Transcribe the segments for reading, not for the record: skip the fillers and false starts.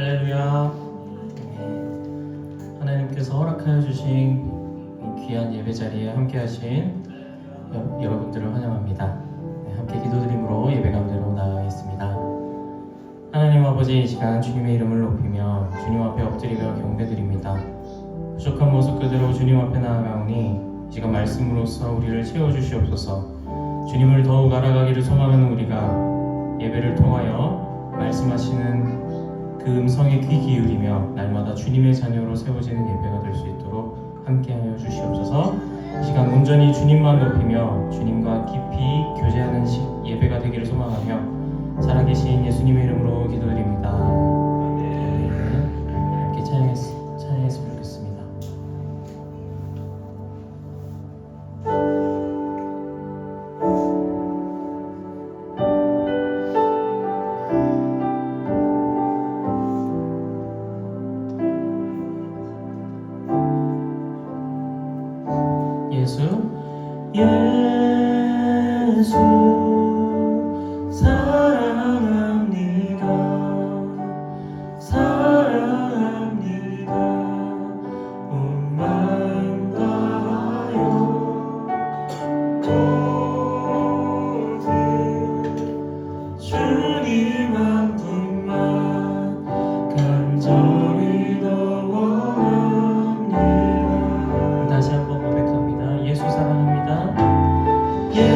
할렐루야. 네. 하나님께서 허락하여 주신 이 귀한 예배 자리에 함께하신 여러분들을 환영합니다. 네, 함께 기도드림으로 예배 가운데로 나아가겠습니다. 하나님 아버지, 이 시간 주님의 이름을 높이며 주님 앞에 엎드리며 경배드립니다. 부족한 모습 그대로 주님 앞에 나아가오니 이 시간 말씀으로써 우리를 채워주시옵소서. 주님을 더욱 알아가기를 소망하는 우리가 예배를 통하여 말씀하시는 그 음성에 귀 기울이며 날마다 주님의 자녀로 세워지는 예배가 될 수 있도록 함께하여 주시옵소서. 이 시간 온전히 주님만 높이며 주님과 깊이 교제하는 예배가 되기를 소망하며 살아계신 예수님의 이름으로 기도드립니다. 함께 찬양했으면 좋겠습니다. 예수 사랑합니다. 사랑합니다. 온 마음 다하여 오직 주님 한 분만 간절히 더 원합니다. 다시 한번 고백합니다. 예수 사랑합니다. 예수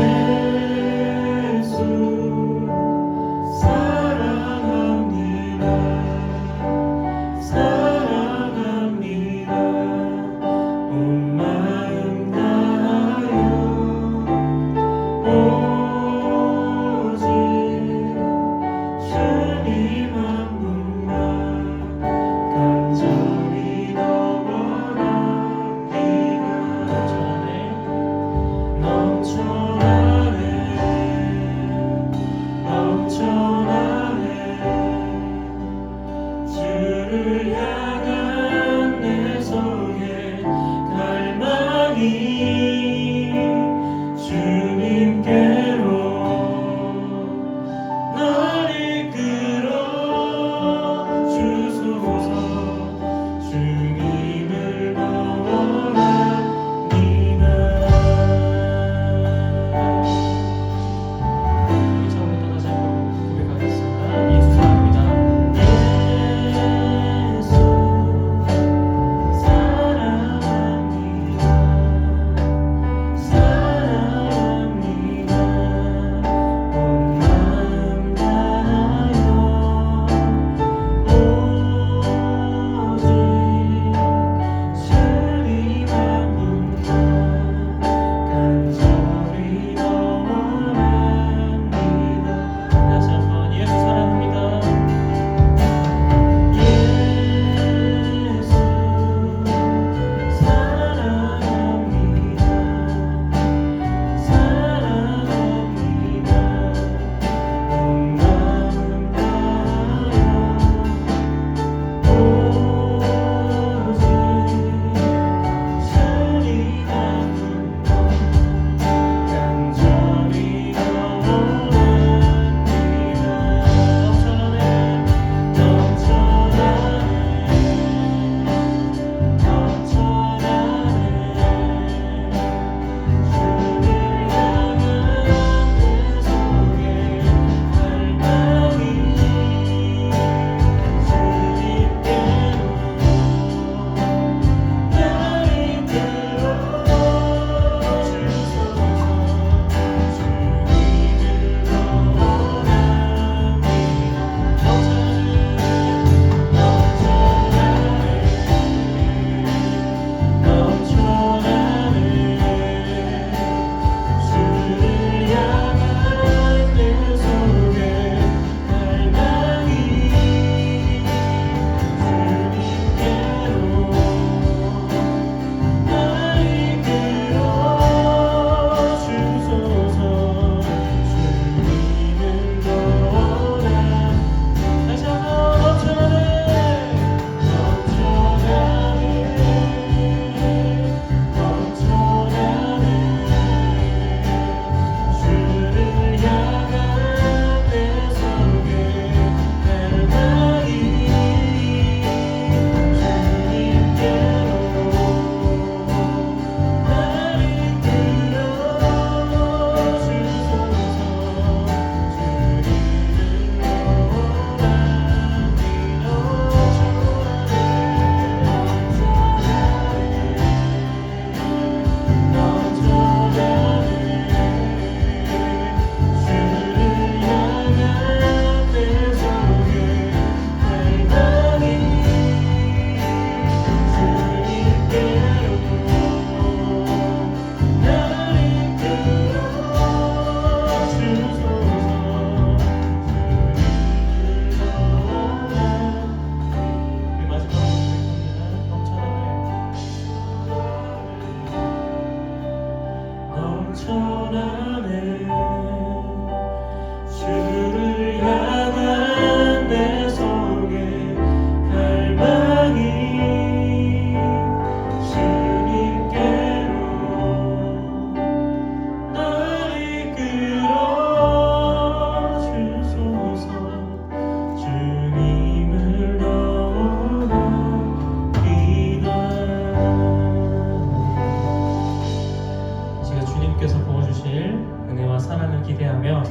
주실 은혜와 사랑을 기대하며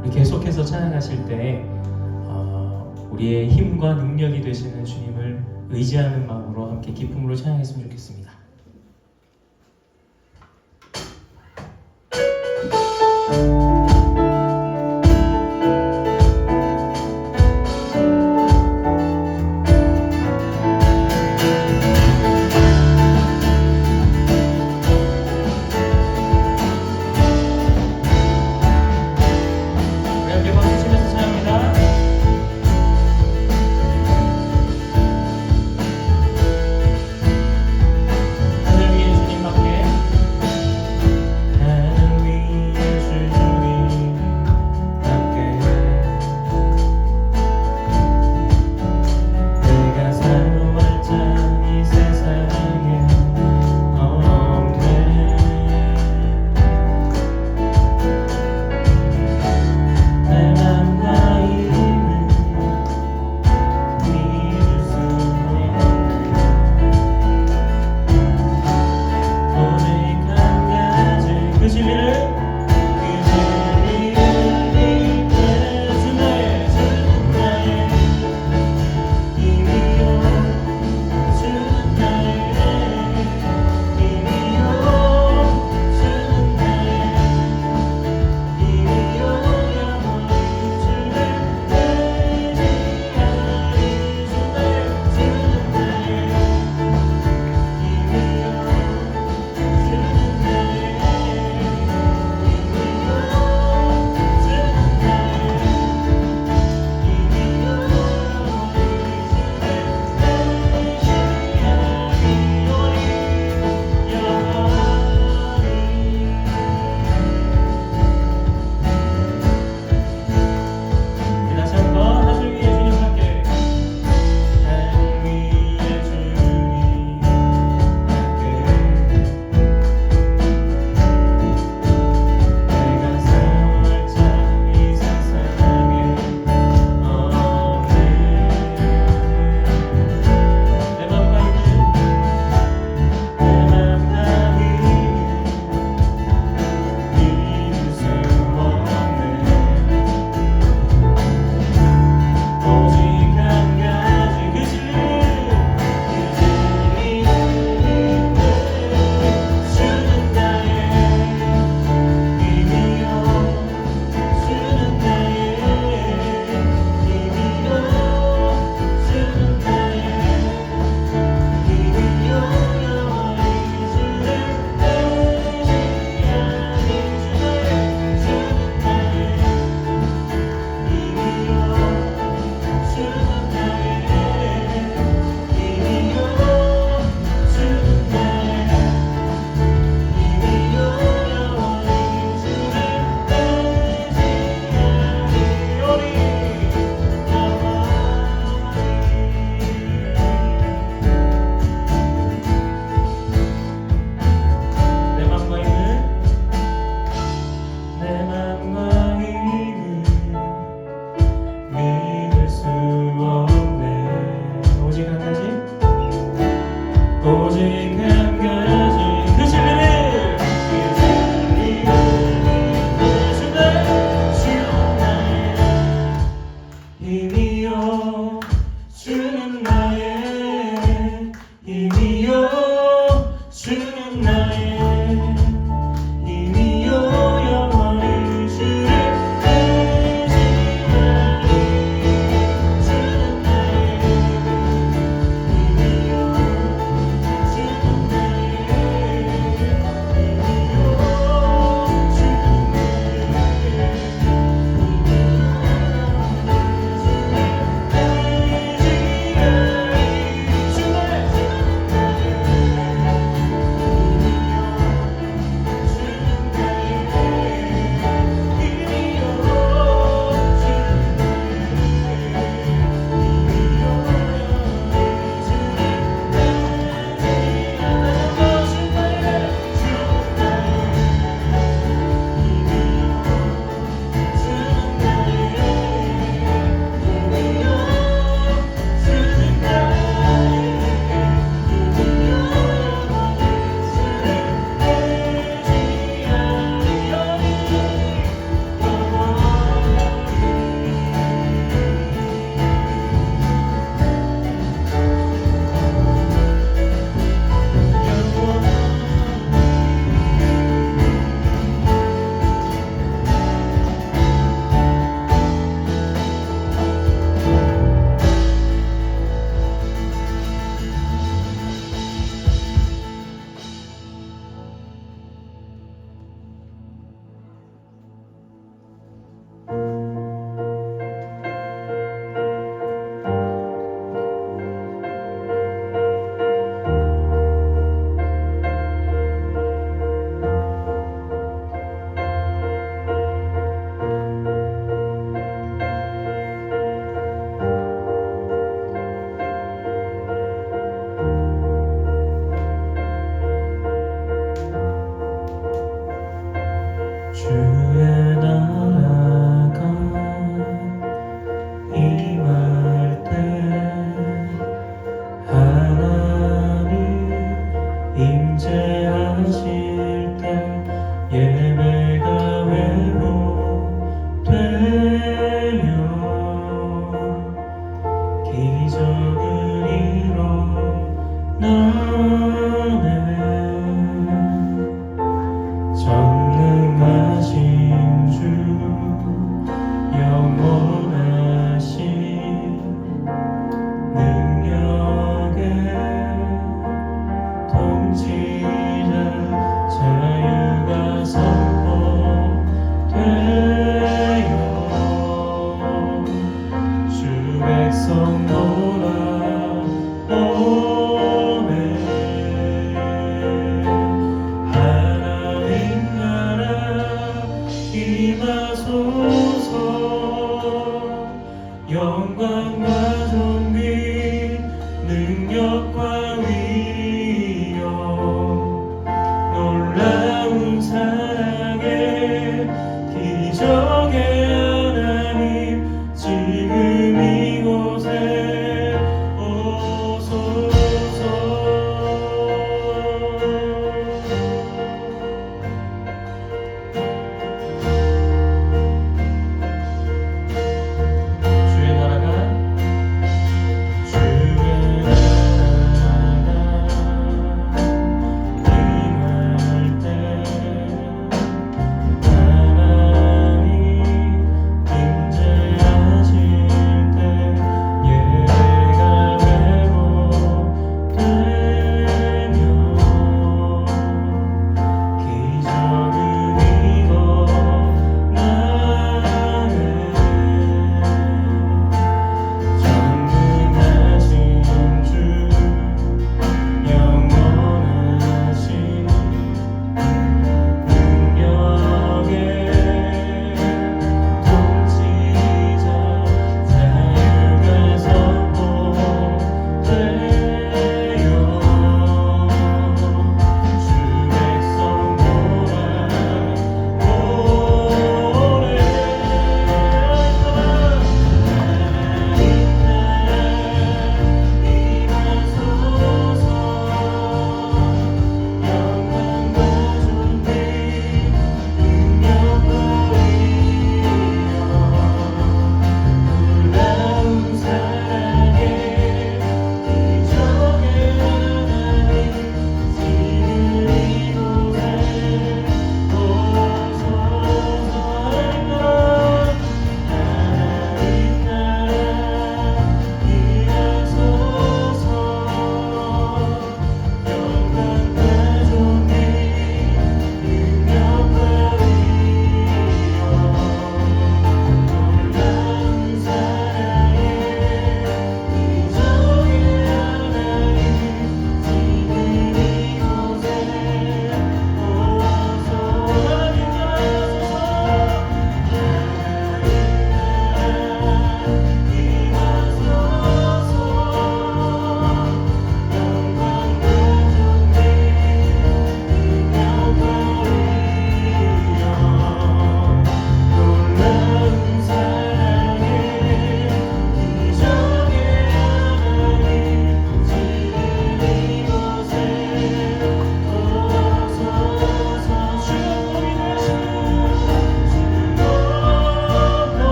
우리 계속해서 찬양하실 때 우리의 힘과 능력이 되시는 주님을 의지하는 마음으로 함께 기쁨으로 찬양했으면 좋겠습니다. 주의 나라가 임할 때 하나님 임재하실 때 예배가 회복되며 기적을 일어나네. 전능하신 주 영원하신 능력의 통치자 자유가 선포되어 주 백성 돌아오네. 하나님 나라 임하소서. 영광과 존귀 능력과 위엄 놀라운 사랑의 기적의 하나님 지금 이곳에 오소서. 주의 나라가 임할 때 하나님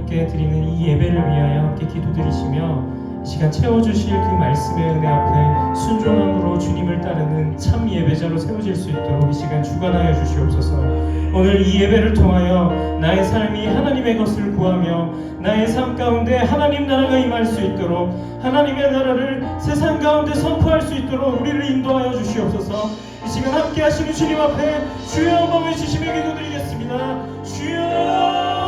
하나님께 드리는 이 예배를 위하여 함께 기도드리시며 이 시간 채워주실 그 말씀의 은혜 앞에 순종함으로 주님을 따르는 참 예배자로 세워질 수 있도록 이 시간 주관하여 주시옵소서. 오늘 이 예배를 통하여 나의 삶이 하나님의 것을 구하며 나의 삶 가운데 하나님 나라가 임할 수 있도록 하나님의 나라를 세상 가운데 선포할 수 있도록 우리를 인도하여 주시옵소서. 이 시간 함께 하시는 주님 앞에 주여 한번 외치시며 기도드리겠습니다. 주여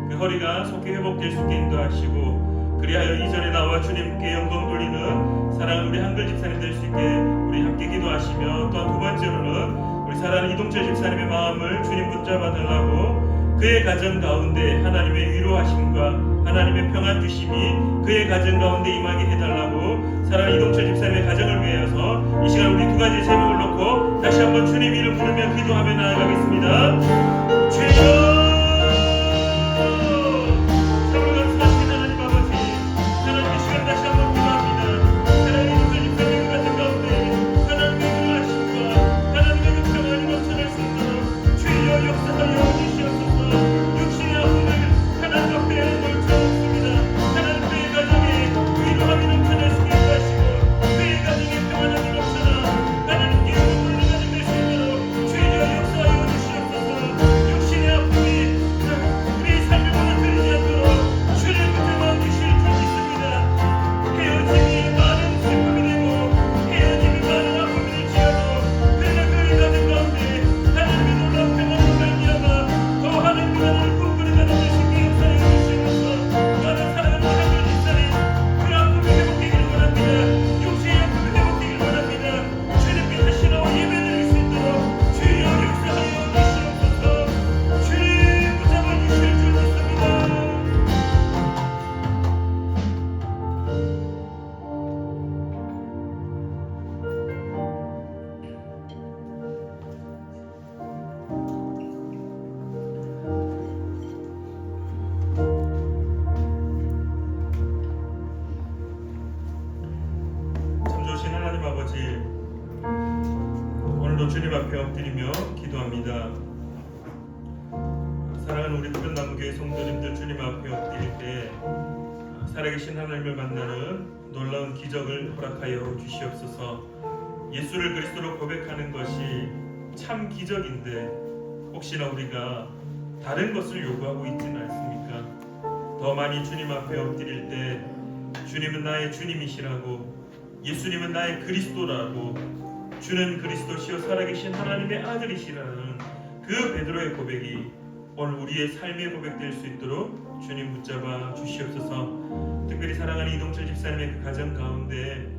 그 허리가 속히 회복될 수 있게 인도하시고 그리하여 이전에 나와 주님께 영광 돌리는 사랑하는 우리 한글 집사님 될 수 있게 우리 함께 기도하시며 또 두 번째로는 우리 사랑하는 이동철 집사님의 마음을 주님 붙잡아 달라고 그의 가정 가운데 하나님의 위로하심과 하나님의 평안 주심이 그의 가정 가운데 임하게 해달라고 사랑하는 이동철 집사님의 가정을 위해서 이 시간 우리 두 가지 제목을 놓고 다시 한번 주님 이름 부르며 기도하며 나아가겠습니다. 주여 오늘도 주님 앞에 엎드리며 기도합니다. 사랑하는 우리 푸른 나무교회 성도님들 주님 앞에 엎드릴 때 살아계신 하나님을 만나는 놀라운 기적을 허락하여 주시옵소서. 예수를 그리스도로 고백하는 것이 참 기적인데 혹시나 우리가 다른 것을 요구하고 있지는 않습니까? 더 많이 주님 앞에 엎드릴 때 주님은 나의 주님이시라고, 예수님은 나의 그리스도라고, 주는 그리스도시요 살아계신 하나님의 아들이시라는 그 베드로의 고백이 오늘 우리의 삶의 고백될 수 있도록 주님 붙잡아 주시옵소서. 특별히 사랑하는 이동철 집사님의 그 가정 가운데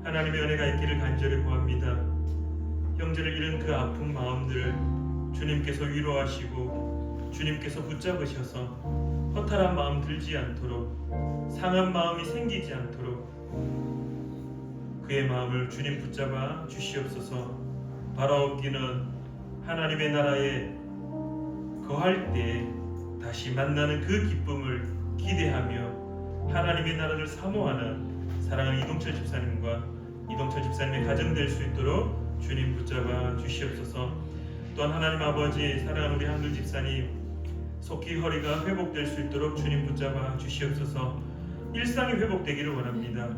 하나님의 은혜가 있기를 간절히 구합니다. 형제를 잃은 그 아픈 마음들 주님께서 위로하시고 주님께서 붙잡으셔서 허탈한 마음 들지 않도록, 상한 마음이 생기지 않도록 그의 마음을 주님 붙잡아 주시옵소서. 바라옵기는 하나님의 나라에 거할 때 다시 만나는 그 기쁨을 기대하며 하나님의 나라를 사모하는 사랑하는 이동철 집사님과 이동철 집사님의 가정 될 수 있도록 주님 붙잡아 주시옵소서. 또한 하나님 아버지, 사랑하는 우리 한글 집사님 속히 허리가 회복될 수 있도록 주님 붙잡아 주시옵소서. 일상이 회복되기를 원합니다.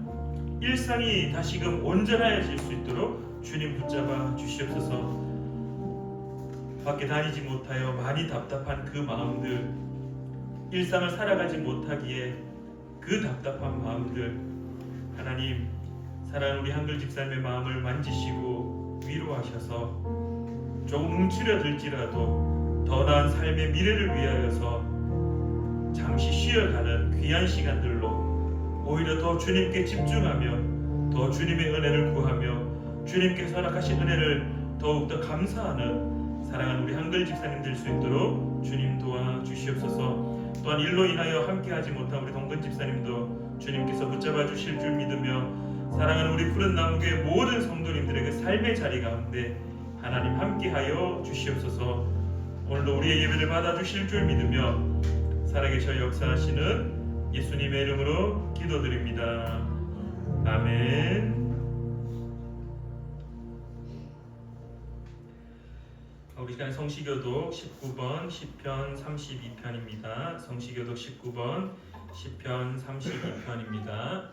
일상이 다시금 온전해질 수 있도록 주님 붙잡아 주시옵소서. 밖에 다니지 못하여 많이 답답한 그 마음들, 일상을 살아가지 못하기에 그 답답한 마음들, 하나님 사랑하는 우리 한글 집사님의 마음을 만지시고 위로하셔서 조금 움츠려들지라도 더 나은 삶의 미래를 위하여서 잠시 쉬어가는 귀한 시간들로 오히려 더 주님께 집중하며 더 주님의 은혜를 구하며 주님께서 허락하신 은혜를 더욱더 감사하는 사랑하는 우리 한글 집사님 될 수 있도록 주님 도와주시옵소서. 또한 일로 인하여 함께하지 못한 우리 동근 집사님도 주님께서 붙잡아 주실 줄 믿으며 사랑하는 우리 푸른 나무교회 모든 성도님들에게 삶의 자리 가운데 하나님 함께하여 주시옵소서. 오늘도 우리의 예배를 받아주실 줄 믿으며 살아계셔 역사하시는 예수님의 이름으로 기도드립니다. 아멘. 우리 시간 성시교독 19번 시편 32편입니다. 성시교독 19번 시편 32편입니다.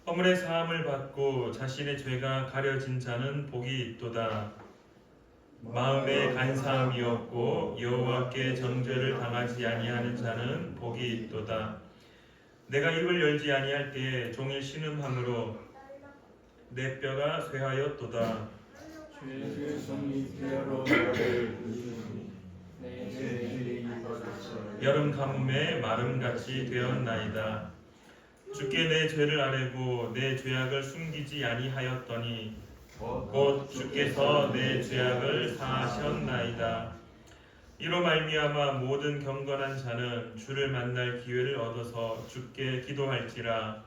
허물의 사함을 받고 자신의 죄가 가려진 자는 복이 있도다. 마음에 간사함이 없고 여호와께 정죄를 당하지 아니하는 자는 복이 있도다. 내가 입을 열지 아니할 때에 종일 신음함으로 내 뼈가 쇠하였도다. 죄의 손이 폐하러 나를 부수니 내 죄의 입어서 여름 가뭄에 마름같이 되었나이다. 주께 내 죄를 아뢰고 내 죄악을 숨기지 아니하였더니 곧 주께서 내 죄악을 사하셨나이다. 이로 말미암아 모든 경건한 자는 주를 만날 기회를 얻어서 주께 기도할지라.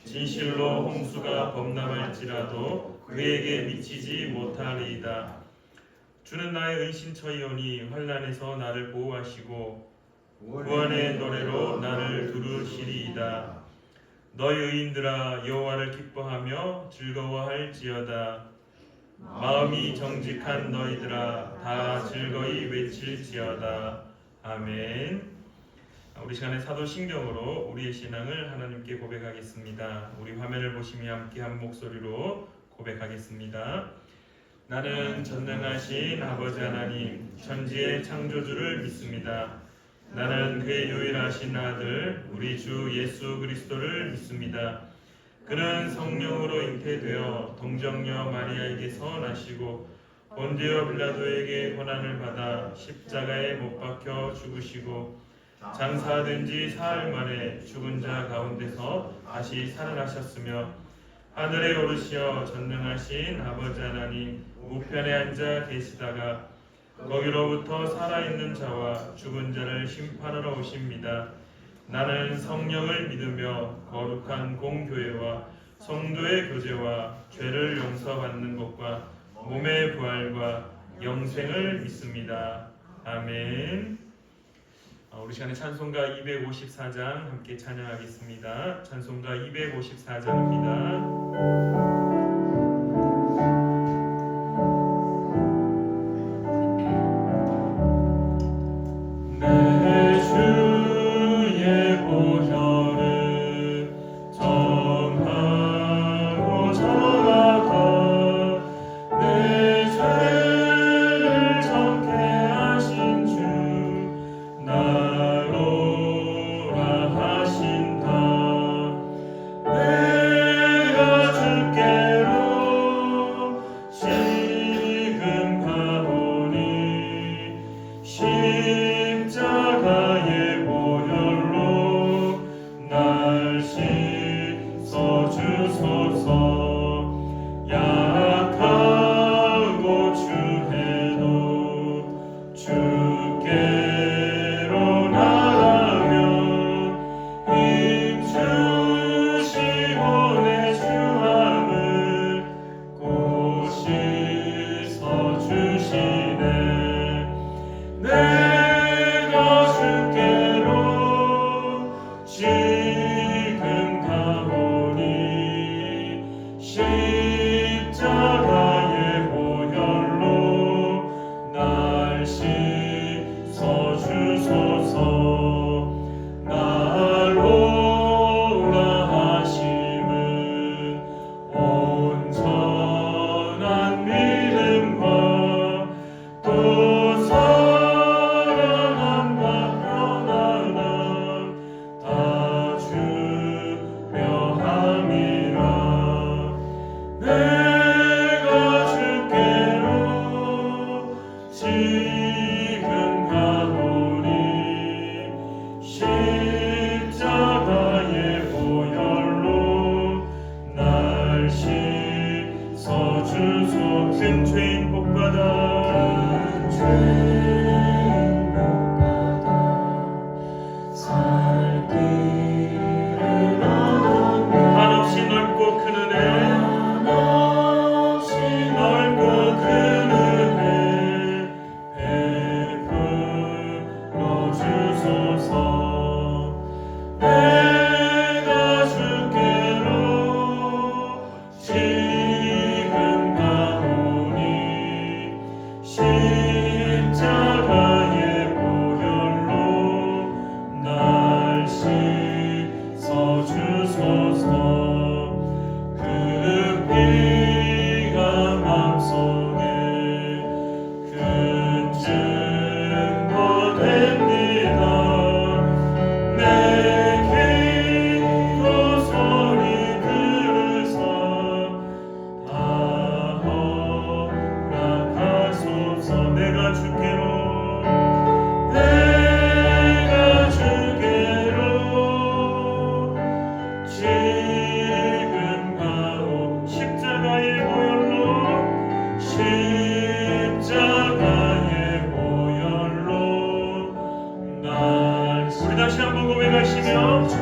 진실로 홍수가 범람할지라도 그에게 미치지 못하리이다. 주는 나의 은신처이오니 환난에서 나를 보호하시고 구원의 노래로 나를 두르시리이다. 너희 의인들아 여호와를 기뻐하며 즐거워할지어다. 마음이 정직한 너희들아 다 즐거이 외칠지어다. 아멘. 우리 시간에 사도신경으로 우리의 신앙을 하나님께 고백하겠습니다. 우리 화면을 보시며 함께 한 목소리로 고백하겠습니다. 나는 전능하신 아버지 하나님 천지의 창조주를 믿습니다. 나는 그의 유일하신 아들 우리 주 예수 그리스도를 믿습니다. 그는 성령으로 잉태되어 동정녀 마리아에게서 나시고 본디오 빌라도에게 고난을 받아 십자가에 못 박혀 죽으시고 장사된 지 사흘 만에 죽은 자 가운데서 다시 살아나셨으며 하늘에 오르시어 전능하신 아버지 하나님 우편에 앉아 계시다가 거기로부터 살아있는 자와 죽은 자를 심판하러 오십니다. 나는 성령을 믿으며 거룩한 공교회와 성도의 교제와 죄를 용서받는 것과 몸의 부활과 영생을 믿습니다. 아멘. 우리 시간에 찬송가 254장 함께 찬양하겠습니다. 찬송가 254장입니다. 내가 주께로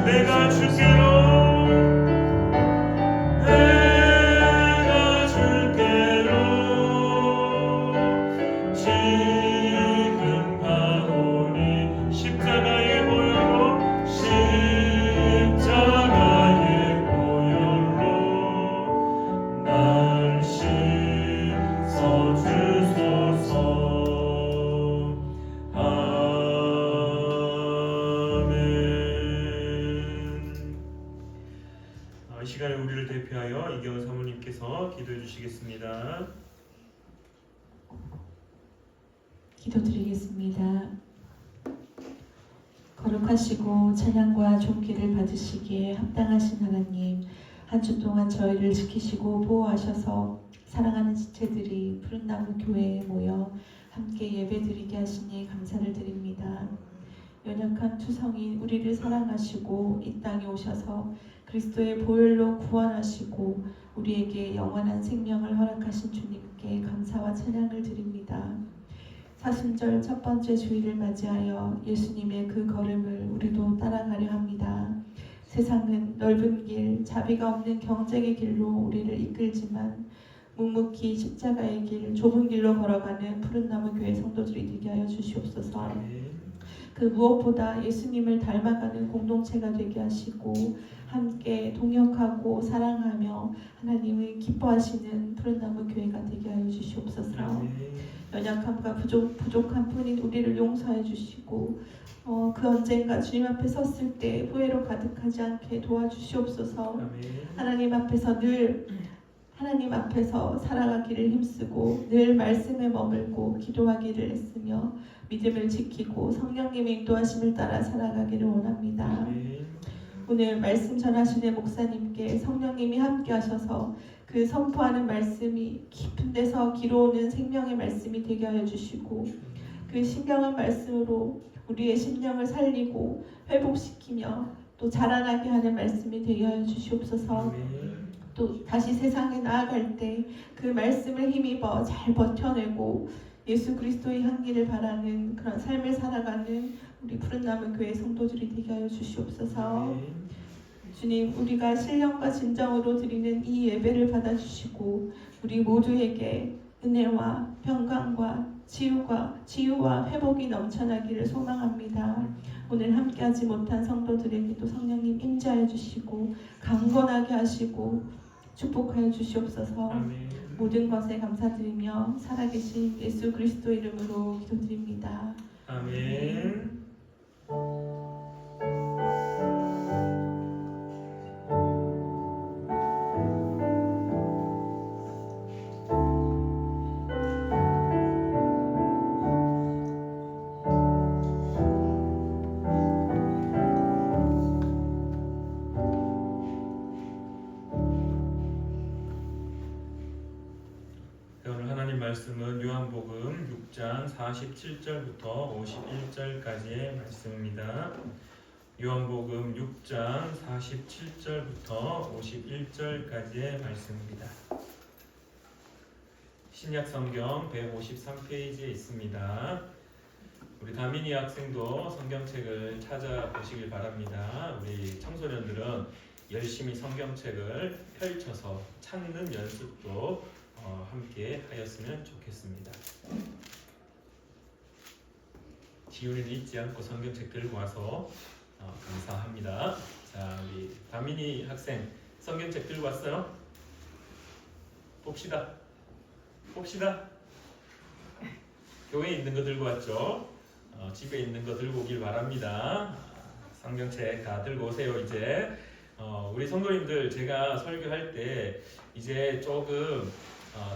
내가 줄게로 내가 줄게로 지금 가오니 십자가의 보혈로 십자가의 보혈로 날 씻어주소서. 이 시간에 우리를 대표하여 이경은 사모님께서 기도해 주시겠습니다. 기도드리겠습니다. 거룩하시고 찬양과 존귀를 받으시기에 합당하신 하나님, 한 주 동안 저희를 지키시고 보호하셔서 사랑하는 지체들이 푸른나무 교회에 모여 함께 예배드리게 하시니 감사를 드립니다. 연약한 투성인 우리를 사랑하시고 이 땅에 오셔서 그리스도의 보혈로 구원하시고 우리에게 영원한 생명을 허락하신 주님께 감사와 찬양을 드립니다. 사순절 첫 번째 주일을 맞이하여 예수님의 그 걸음을 우리도 따라가려 합니다. 세상은 넓은 길, 자비가 없는 경쟁의 길로 우리를 이끌지만 묵묵히 십자가의 길, 좁은 길로 걸어가는 푸른나무 교회 성도들이 되게 하여 주시옵소서. 그 무엇보다 예수님을 닮아가는 공동체가 되게 하시고 함께 동역하고 사랑하며 하나님을 기뻐하시는 푸른나무 교회가 되게 하여 주시옵소서. 연약함과 부족한 뿐인 우리를 용서해 주시고 그 언젠가 주님 앞에 섰을 때 후회로 가득하지 않게 도와주시옵소서. 하나님 앞에서 늘 하나님 앞에서 살아가기를 힘쓰고 늘 말씀에 머물고 기도하기를 애쓰며 믿음을 지키고 성령님의 인도하심을 따라 살아가기를 원합니다. 오늘 말씀 전하시는 목사님께 성령님이 함께 하셔서 그 선포하는 말씀이 깊은 데서 기로오는 생명의 말씀이 되게 하여 주시고 그 신령한 말씀으로 우리의 심령을 살리고 회복시키며 또 자라나게 하는 말씀이 되게 하여 주시옵소서. 또 다시 세상에 나아갈 때 그 말씀을 힘입어 잘 버텨내고 예수 그리스도의 향기를 바라는 그런 삶을 살아가는 우리 푸른나무 교회 성도들이 되게 하여 주시옵소서. 주님, 우리가 신령과 진정으로 드리는 이 예배를 받아주시고 우리 모두에게 은혜와 평강과 치유와 회복이 넘쳐나기를 소망합니다. 오늘 함께하지 못한 성도들에게도 성령님 임재하여 주시고 강건하게 하시고 축복하여 주시옵소서. 모든 것에 감사드리며 살아계신 예수 그리스도 이름으로 기도드립니다. 아멘. 오늘 하나님 말씀은 요한복음 6장 47절부터 51절까지의 말씀입니다. 요한복음 6장 47절부터 51절까지의 말씀입니다. 신약성경 153페이지에 있습니다. 우리 다민이 학생도 성경책을 찾아보시길 바랍니다. 우리 청소년들은 열심히 성경책을 펼쳐서 찾는 연습도 함께 하였으면 좋겠습니다. 지훈이는 잊지 않고 성경책 들고 와서 감사합니다. 자, 우리 다민이 학생 성경책 들고 왔어요? 봅시다. 교회에 있는 거 들고 왔죠? 집에 있는 거 들고 오길 바랍니다. 성경책 다 들고 오세요. 이제 우리 성도님들 제가 설교할 때 이제 조금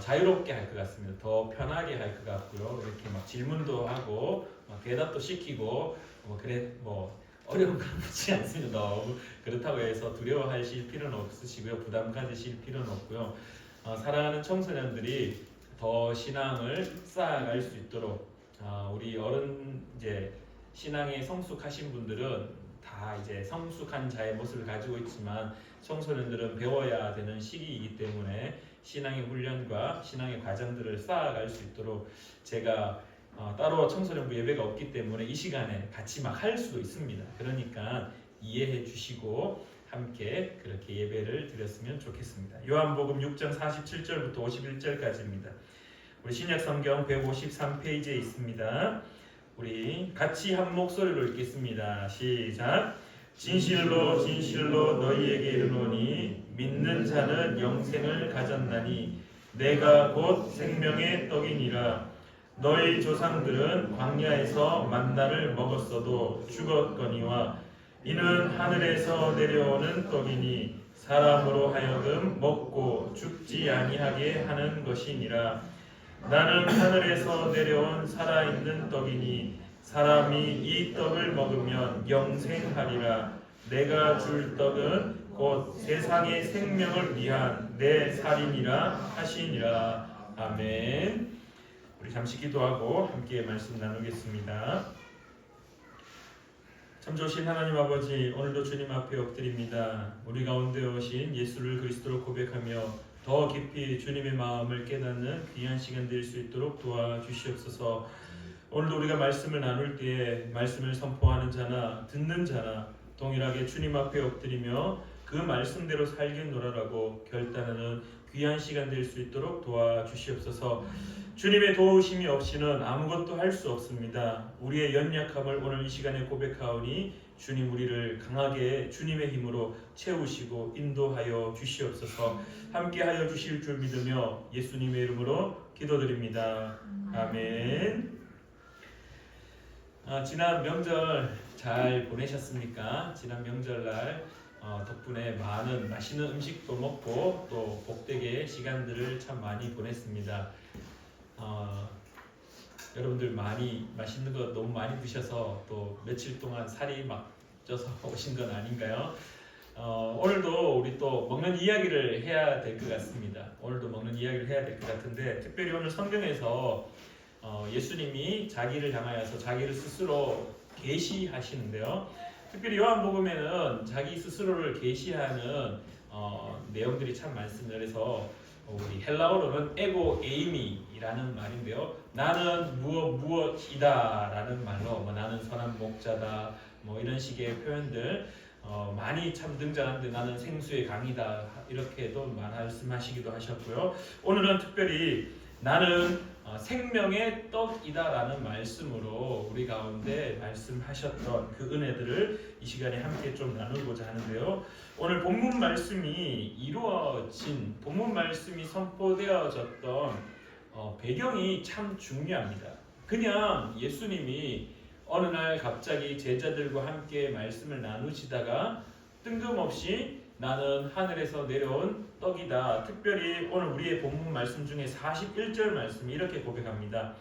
자유롭게 할 것 같습니다. 더 편하게 할 것 같고요. 이렇게 막 질문도 하고 대답도 시키고 어려운 건 묻지 않습니다. 너무 그렇다고 해서 두려워하실 필요는 없으시고요. 부담 가지실 필요는 없고요. 사랑하는 청소년들이 더 신앙을 쌓아갈 수 있도록 우리 어른 이제 신앙에 성숙하신 분들은 다 이제 성숙한 자의 모습을 가지고 있지만 청소년들은 배워야 되는 시기이기 때문에 신앙의 훈련과 신앙의 과정들을 쌓아갈 수 있도록 제가 따로 청소년부 예배가 없기 때문에 이 시간에 같이 막 할 수도 있습니다. 그러니까 이해해 주시고 함께 그렇게 예배를 드렸으면 좋겠습니다. 요한복음 6장 47절부터 51절까지입니다. 우리 신약 성경 153페이지에 있습니다. 우리 같이 한 목소리로 읽겠습니다. 시작. 진실로 진실로 너희에게 이르노니 믿는 자는 영생을 가졌나니 내가 곧 생명의 떡이니라. 너희 조상들은 광야에서 만나를 먹었어도 죽었거니와 이는 하늘에서 내려오는 떡이니 사람으로 하여금 먹고 죽지 아니하게 하는 것이니라. 나는 하늘에서 내려온 살아있는 떡이니 사람이 이 떡을 먹으면 영생하리라. 내가 줄 떡은 곧 세상의 생명을 위한 내 살이니라 하시니라. 아멘. 우리 잠시 기도하고 함께 말씀 나누겠습니다. 참 좋으신 하나님 아버지, 오늘도 주님 앞에 엎드립니다. 우리 가운데 오신 예수를 그리스도로 고백하며 더 깊이 주님의 마음을 깨닫는 귀한 시간 될 수 있도록 도와주시옵소서. 오늘도 우리가 말씀을 나눌 때에 말씀을 선포하는 자나 듣는 자나 동일하게 주님 앞에 엎드리며 그 말씀대로 살겠노라라고 결단하는 귀한 시간 될 수 있도록 도와주시옵소서. 주님의 도우심이 없이는 아무것도 할 수 없습니다. 우리의 연약함을 오늘 이 시간에 고백하오니 주님 우리를 강하게 주님의 힘으로 채우시고 인도하여 주시옵소서. 함께하여 주실 줄 믿으며 예수님의 이름으로 기도드립니다. 아멘. 지난 명절 잘 보내셨습니까? 지난 명절날 덕분에 많은 맛있는 음식도 먹고 또 복되게 시간들을 참 많이 보냈습니다. 여러분들 많이 맛있는 거 너무 많이 드셔서 또 며칠 동안 살이 막 쪄서 오신 건 아닌가요? 오늘도 우리 또 먹는 이야기를 해야 될 것 같습니다. 오늘도 먹는 이야기를 해야 될 것 같은데 특별히 오늘 성경에서 예수님이 자기를 향하여서 자기를 스스로 계시하시는데요. 특별히 요한복음에는 자기 스스로를 계시하는 내용들이 참 많습니다. 그래서 우리 헬라어로는 에고 에이미라는 말인데요. 나는 무엇이다라는 말로 나는 선한 목자다 이런 식의 표현들 많이 참 등장하는데 나는 생수의 강이다 이렇게도 말씀하시기도 하셨고요. 오늘은 특별히 나는 생명의 떡이다라는 말씀으로 우리 가운데 말씀하셨던 그 은혜들을 이 시간에 함께 좀 나누고자 하는데요. 오늘 본문 말씀이 이루어진 본문 말씀이 선포되어졌던 배경이 참 중요합니다. 그냥 예수님이 어느 날 갑자기 제자들과 함께 말씀을 나누시다가 뜬금없이 나는 하늘에서 내려온 떡이다. 특별히 오늘 우리의 본문 말씀 중에 41절 말씀이 이렇게 고백합니다.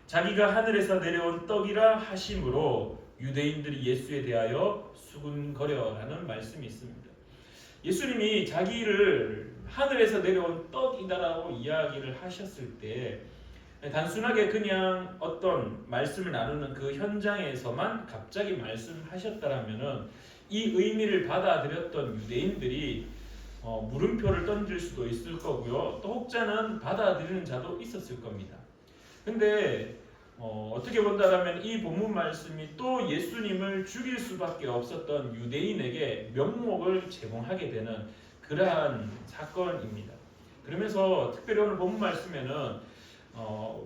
자기가 하늘에서 내려온 떡이라 하심으로 유대인들이 예수에 대하여 수군거려라는 말씀이 있습니다. 예수님이 자기를 하늘에서 내려온 떡이다라고 이야기를 하셨을 때 단순하게 그냥 어떤 말씀을 나누는 그 현장에서만 갑자기 말씀하셨다라면은 이 의미를 받아들였던 유대인들이 물음표를 던질 수도 있을 거고요. 또 혹자는 받아들이는 자도 있었을 겁니다. 근데 어떻게 본다라면 이 본문 말씀이 또 예수님을 죽일 수밖에 없었던 유대인에게 명목을 제공하게 되는 그러한 사건입니다. 그러면서 특별히 오늘 본문 말씀에는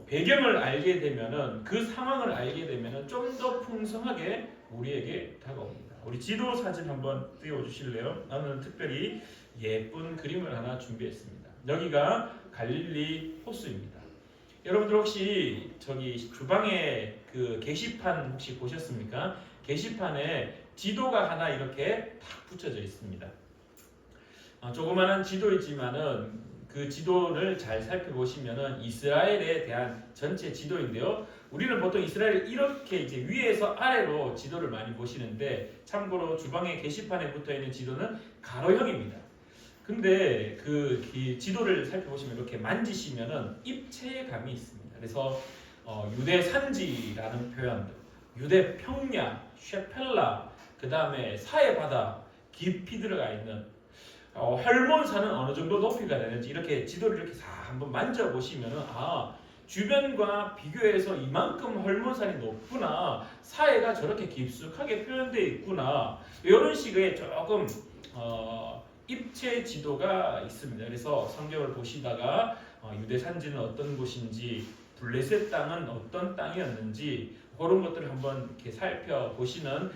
배경을 알게 되면은 그 상황을 알게 되면은 좀 더 풍성하게 우리에게 다가옵니다. 우리 지도 사진 한번 띄워주실래요? 나는 특별히 예쁜 그림을 하나 준비했습니다. 여기가 갈릴리 호수입니다. 여러분들 혹시 저기 주방에 그 게시판 혹시 보셨습니까? 게시판에 지도가 하나 이렇게 탁 붙여져 있습니다. 조그마한 지도이지만은 그 지도를 잘 살펴보시면은 이스라엘에 대한 전체 지도인데요. 우리는 보통 이스라엘을 이렇게 이제 위에서 아래로 지도를 많이 보시는데 참고로 주방의 게시판에 붙어 있는 지도는 가로형입니다. 근데 그 지도를 살펴보시면 이렇게 만지시면은 입체감이 있습니다. 그래서 유대 산지라는 표현들, 유대 평야, 쉐펠라, 그 다음에 사해 바다 깊이 들어가 있는 헐몬산은 어느 정도 높이가 되는지 이렇게 지도를 이렇게 싹 한번 만져보시면은 주변과 비교해서 이만큼 헐몬산이 높구나, 사회가 저렇게 깊숙하게 표현되어 있구나, 이런 식의 조금 입체 지도가 있습니다. 그래서 성경을 보시다가 유대 산지는 어떤 곳인지, 블레셋 땅은 어떤 땅이었는지 그런 것들을 한번 이렇게 살펴보시는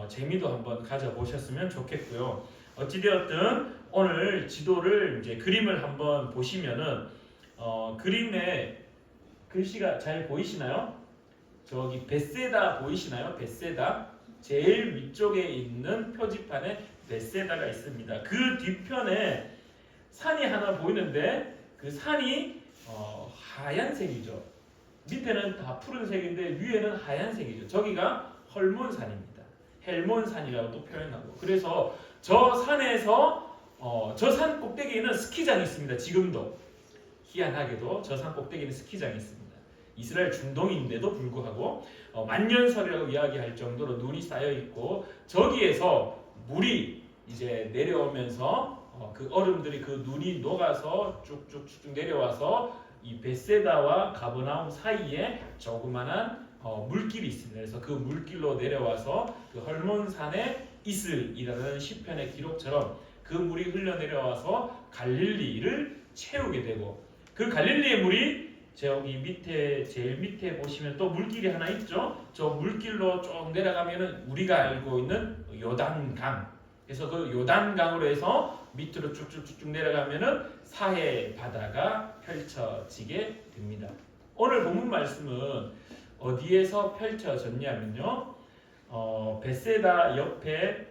재미도 한번 가져보셨으면 좋겠고요. 어찌되었든 오늘 지도를 이제 그림을 한번 보시면은 그림에 글씨가 잘 보이시나요? 저기 벳세다 보이시나요? 벳세다 제일 위쪽에 있는 표지판에 벳세다가 있습니다. 그 뒤편에 산이 하나 보이는데 그 산이 하얀색이죠. 밑에는 다 푸른색인데 위에는 하얀색이죠. 저기가 헐몬산입니다. 헬몬산이라고도 표현하고. 그래서 저 산에서 저 산 꼭대기에는 스키장이 있습니다. 지금도 희한하게도 저 산 꼭대기에는 스키장이 있습니다. 이스라엘 중동인데도 불구하고 만년설이라고 이야기할 정도로 눈이 쌓여 있고, 저기에서 물이 이제 내려오면서 그 얼음들이 그 눈이 녹아서 쭉쭉쭉 내려와서 이 벳세다와 가버나움 사이에 조그만한 물길이 있습니다. 그래서 그 물길로 내려와서 그 헐몬산의 이슬이라는 시편의 기록처럼 그 물이 흘러내려와서 갈릴리를 채우게 되고, 그 갈릴리의 물이 저기 밑에 제일 밑에 보시면 또 물길이 하나 있죠. 저 물길로 쭉 내려가면은 우리가 알고 있는 요단강, 그래서 그 요단강으로 해서 밑으로 쭉쭉쭉 내려가면은 사해 바다가 펼쳐지게 됩니다. 오늘 본문 말씀은 어디에서 펼쳐졌냐면요, 벳세다 옆에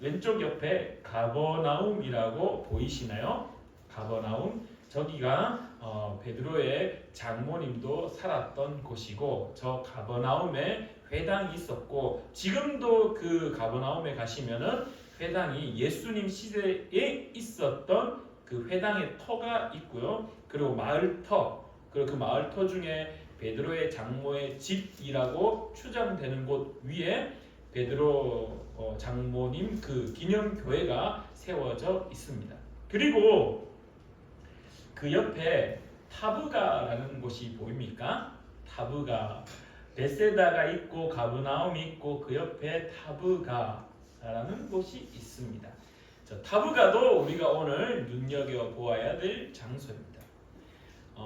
왼쪽 옆에 가버나움이라고 보이시나요? 가버나움, 저기가 베드로의 장모님도 살았던 곳이고, 저 가버나움에 회당이 있었고, 지금도 그 가버나움에 가시면은 회당이 예수님 시대에 있었던 그 회당의 터가 있고요. 그리고 마을터, 그리고 그 마을터 중에 베드로의 장모의 집이라고 추정되는 곳 위에 베드로 장모님 그 기념교회가 세워져 있습니다. 그리고 그 옆에 타브가라는 곳이 보입니까? 타브가, 벳세다가 있고 가버나움이 있고 그 옆에 타브가라는 곳이 있습니다. 저 타브가도 우리가 오늘 눈여겨보아야 될 장소입니다.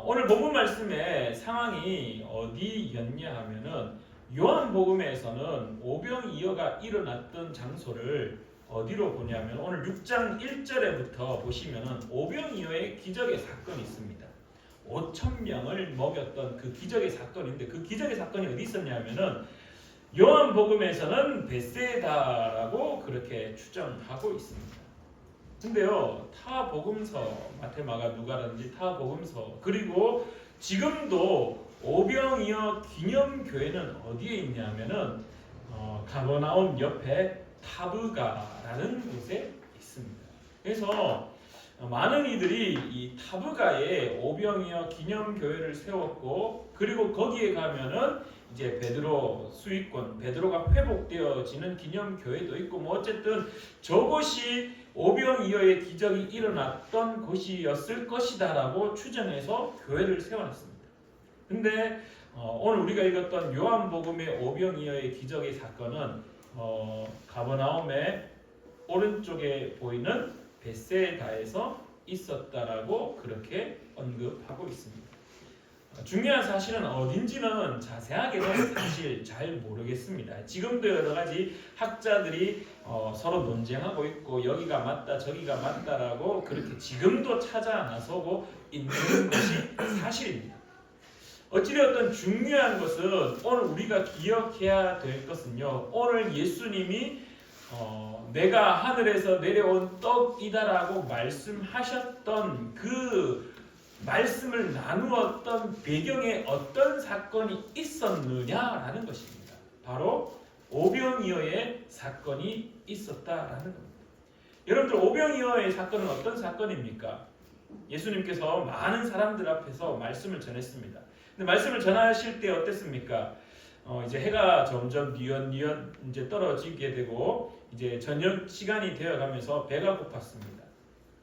오늘 본문 말씀의 상황이 어디였냐 하면은 요한복음에서는 오병이어가 일어났던 장소를 어디로 보냐면 오늘 6장 1절에부터 보시면은 오병이어의 기적의 사건이 있습니다. 5,000명을 먹였던 그 기적의 사건인데, 그 기적의 사건이 어디 있었냐면은 요한복음에서는 벳세다라고 그렇게 추정하고 있습니다. 근데요, 타 복음서, 마태, 마가, 누가라든지 타 복음서, 그리고 지금도 오병이어 기념교회는 어디에 있냐면은 가버나움 옆에 타브가라는 곳에 있습니다. 그래서 많은 이들이 이 타브가에 오병이어 기념교회를 세웠고, 그리고 거기에 가면은 이제 베드로 수익권, 베드로가 회복되어지는 기념교회도 있고, 뭐 어쨌든 저곳이 오병이어의 기적이 일어났던 곳이었을 것이다라고 추정해서 교회를 세워놨습니다. 근데 오늘 우리가 읽었던 요한복음의 오병이어의 기적의 사건은 가버나움의 오른쪽에 보이는 벳세다에서 있었다라고 그렇게 언급하고 있습니다. 중요한 사실은 어딘지는 자세하게는 사실 잘 모르겠습니다. 지금도 여러 가지 학자들이 서로 논쟁하고 있고, 여기가 맞다 저기가 맞다라고 그렇게 지금도 찾아 나서고 있는 것이 사실입니다. 어찌되었든 중요한 것은 오늘 우리가 기억해야 될 것은요, 오늘 예수님이 내가 하늘에서 내려온 떡이다라고 말씀하셨던 그 말씀을 나누었던 배경에 어떤 사건이 있었느냐라는 것입니다. 바로 오병이어의 사건이 있었다라는 겁니다. 여러분들, 오병이어의 사건은 어떤 사건입니까? 예수님께서 많은 사람들 앞에서 말씀을 전했습니다. 근데 말씀을 전하실 때 어땠습니까? 이제 해가 점점 뉘엿뉘엿 이제 떨어지게 되고 이제 저녁 시간이 되어가면서 배가 고팠습니다.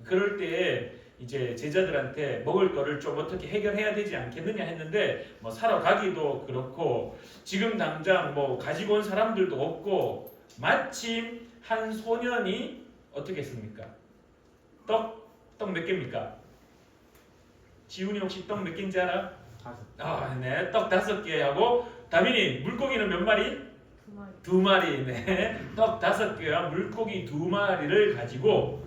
그럴 때에 이제 제자들한테 먹을 거를 좀 어떻게 해결해야 되지 않겠느냐 했는데 뭐 사러 가기도 그렇고 지금 당장 뭐 가지고 온 사람들도 없고 마침 한 소년이 어떻게 했습니까? 떡 몇 개입니까? 지훈이 혹시 떡 몇 개인지 알아? 5. 네, 떡 5개 하고 다민이 물고기는 몇 마리? 2마리. 네, 떡 5개와 물고기 2마리를 가지고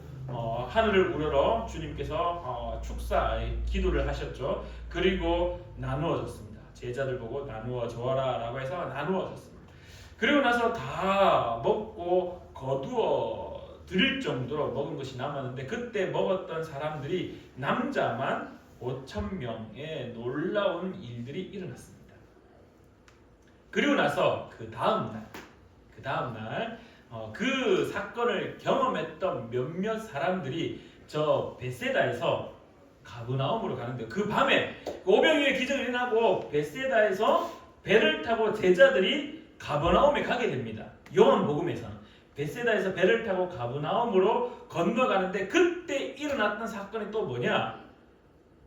하늘을 우러러 주님께서 축사 기도를 하셨죠. 그리고 나누어 줬습니다. 제자들 보고 나누어 줘라 라고 해서 나누어 줬습니다. 그리고 나서 다 먹고 거두어 드릴 정도로 먹은 것이 남았는데 그때 먹었던 사람들이 남자만 5,000명의 놀라운 일들이 일어났습니다. 그리고 나서 그 다음 날 그 사건을 경험했던 몇몇 사람들이 저 베세다에서 가브나움으로 가는데 그 밤에 오병이의 기적이 일어나고 베세다에서 배를 타고 제자들이 가버나움에 가게 됩니다. 요한복음에서는 베세다에서 배를 타고 가브나움으로 건너가는데 그때 일어났던 사건이 또 뭐냐?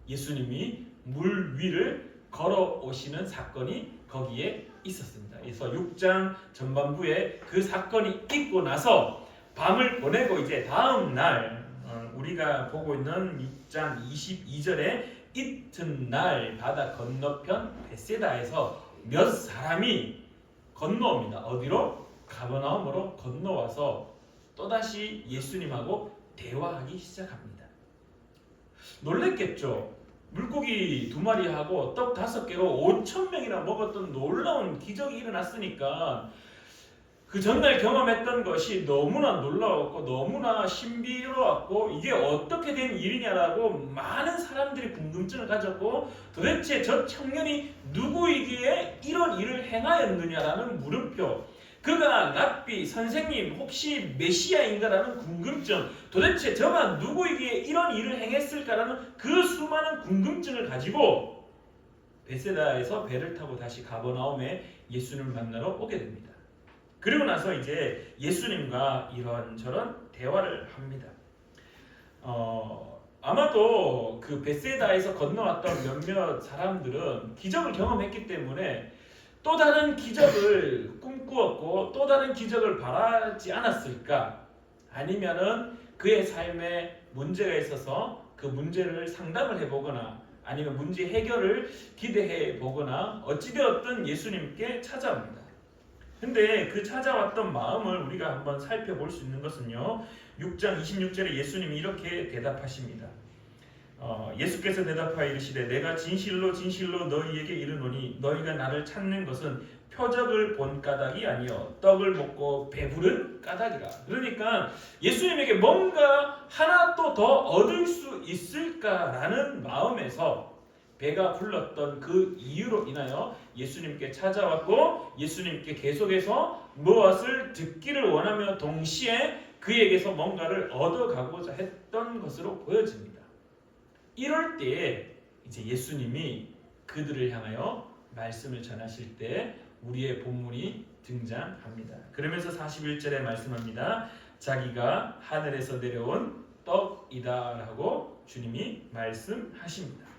예수님이 물 위를 걸어오시는 사건이 거기에 있었습니다. 그래서 6장 전반부에 그 사건이 있고 나서 밤을 보내고 이제 다음 날 우리가 보고 있는 6장 22절에 이튿날 바다 건너편 베세다에서 몇 사람이 건너옵니다. 어디로? 가버나움으로 건너와서 또다시 예수님하고 대화하기 시작합니다. 놀랬겠죠? 물고기 2마리하고 떡 5개로 5,000명이나 먹었던 놀라운 기적이 일어났으니까 그 전날 경험했던 것이 너무나 놀라웠고 너무나 신비로웠고 이게 어떻게 된 일이냐라고 많은 사람들이 궁금증을 가졌고 도대체 저 청년이 누구이기에 이런 일을 행하였느냐라는 물음표, 그가 랍비 선생님 혹시 메시아인가라는 궁금증, 도대체 저가 누구이기에 이런 일을 행했을까라는 그 수많은 궁금증을 가지고 베세다에서 배를 타고 다시 가버나움에 예수님을 만나러 오게 됩니다. 그리고 나서 이제 예수님과 이런저런 대화를 합니다. 아마도 그 베세다에서 건너왔던 몇몇 사람들은 기적을 경험했기 때문에 또 다른 기적을 꿈꾸었고 또 다른 기적을 바라지 않았을까? 아니면은 그의 삶에 문제가 있어서 그 문제를 상담을 해보거나 아니면 문제 해결을 기대해 보거나 어찌되었든 예수님께 찾아옵니다. 근데 그 찾아왔던 마음을 우리가 한번 살펴볼 수 있는 것은요, 6장 26절에 예수님이 이렇게 대답하십니다. 예수께서 대답하여 이르시되 내가 진실로 진실로 너희에게 이르노니 너희가 나를 찾는 것은 표적을 본 까닭이 아니요 떡을 먹고 배부른 까닭이라. 그러니까 예수님에게 뭔가 하나 또 더 얻을 수 있을까라는 마음에서 배가 불렀던 그 이유로 인하여 예수님께 찾아왔고 예수님께 계속해서 무엇을 듣기를 원하며 동시에 그에게서 뭔가를 얻어가고자 했던 것으로 보여집니다. 이럴 때에 이제 예수님이 그들을 향하여 말씀을 전하실 때 우리의 본문이 등장합니다. 그러면서 41절에 말씀합니다. 자기가 하늘에서 내려온 떡이다라고 주님이 말씀하십니다.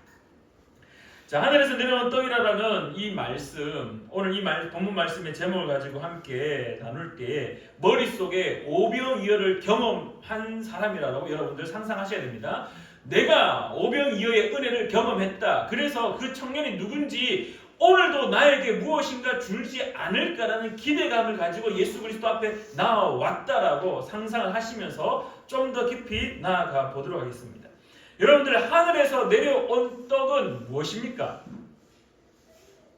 자, 하늘에서 내려온 떡이라는 이 말씀, 오늘 이 본문 말씀의 제목을 가지고 함께 나눌 때 머릿속에 오병이어를 경험한 사람이라고 여러분들 상상하셔야 됩니다. 내가 오병이어의 은혜를 경험했다. 그래서 그 청년이 누군지 오늘도 나에게 무엇인가 줄지 않을까라는 기대감을 가지고 예수 그리스도 앞에 나왔다라고 상상을 하시면서 좀 더 깊이 나아가 보도록 하겠습니다. 여러분들, 하늘에서 내려온 떡은 무엇입니까?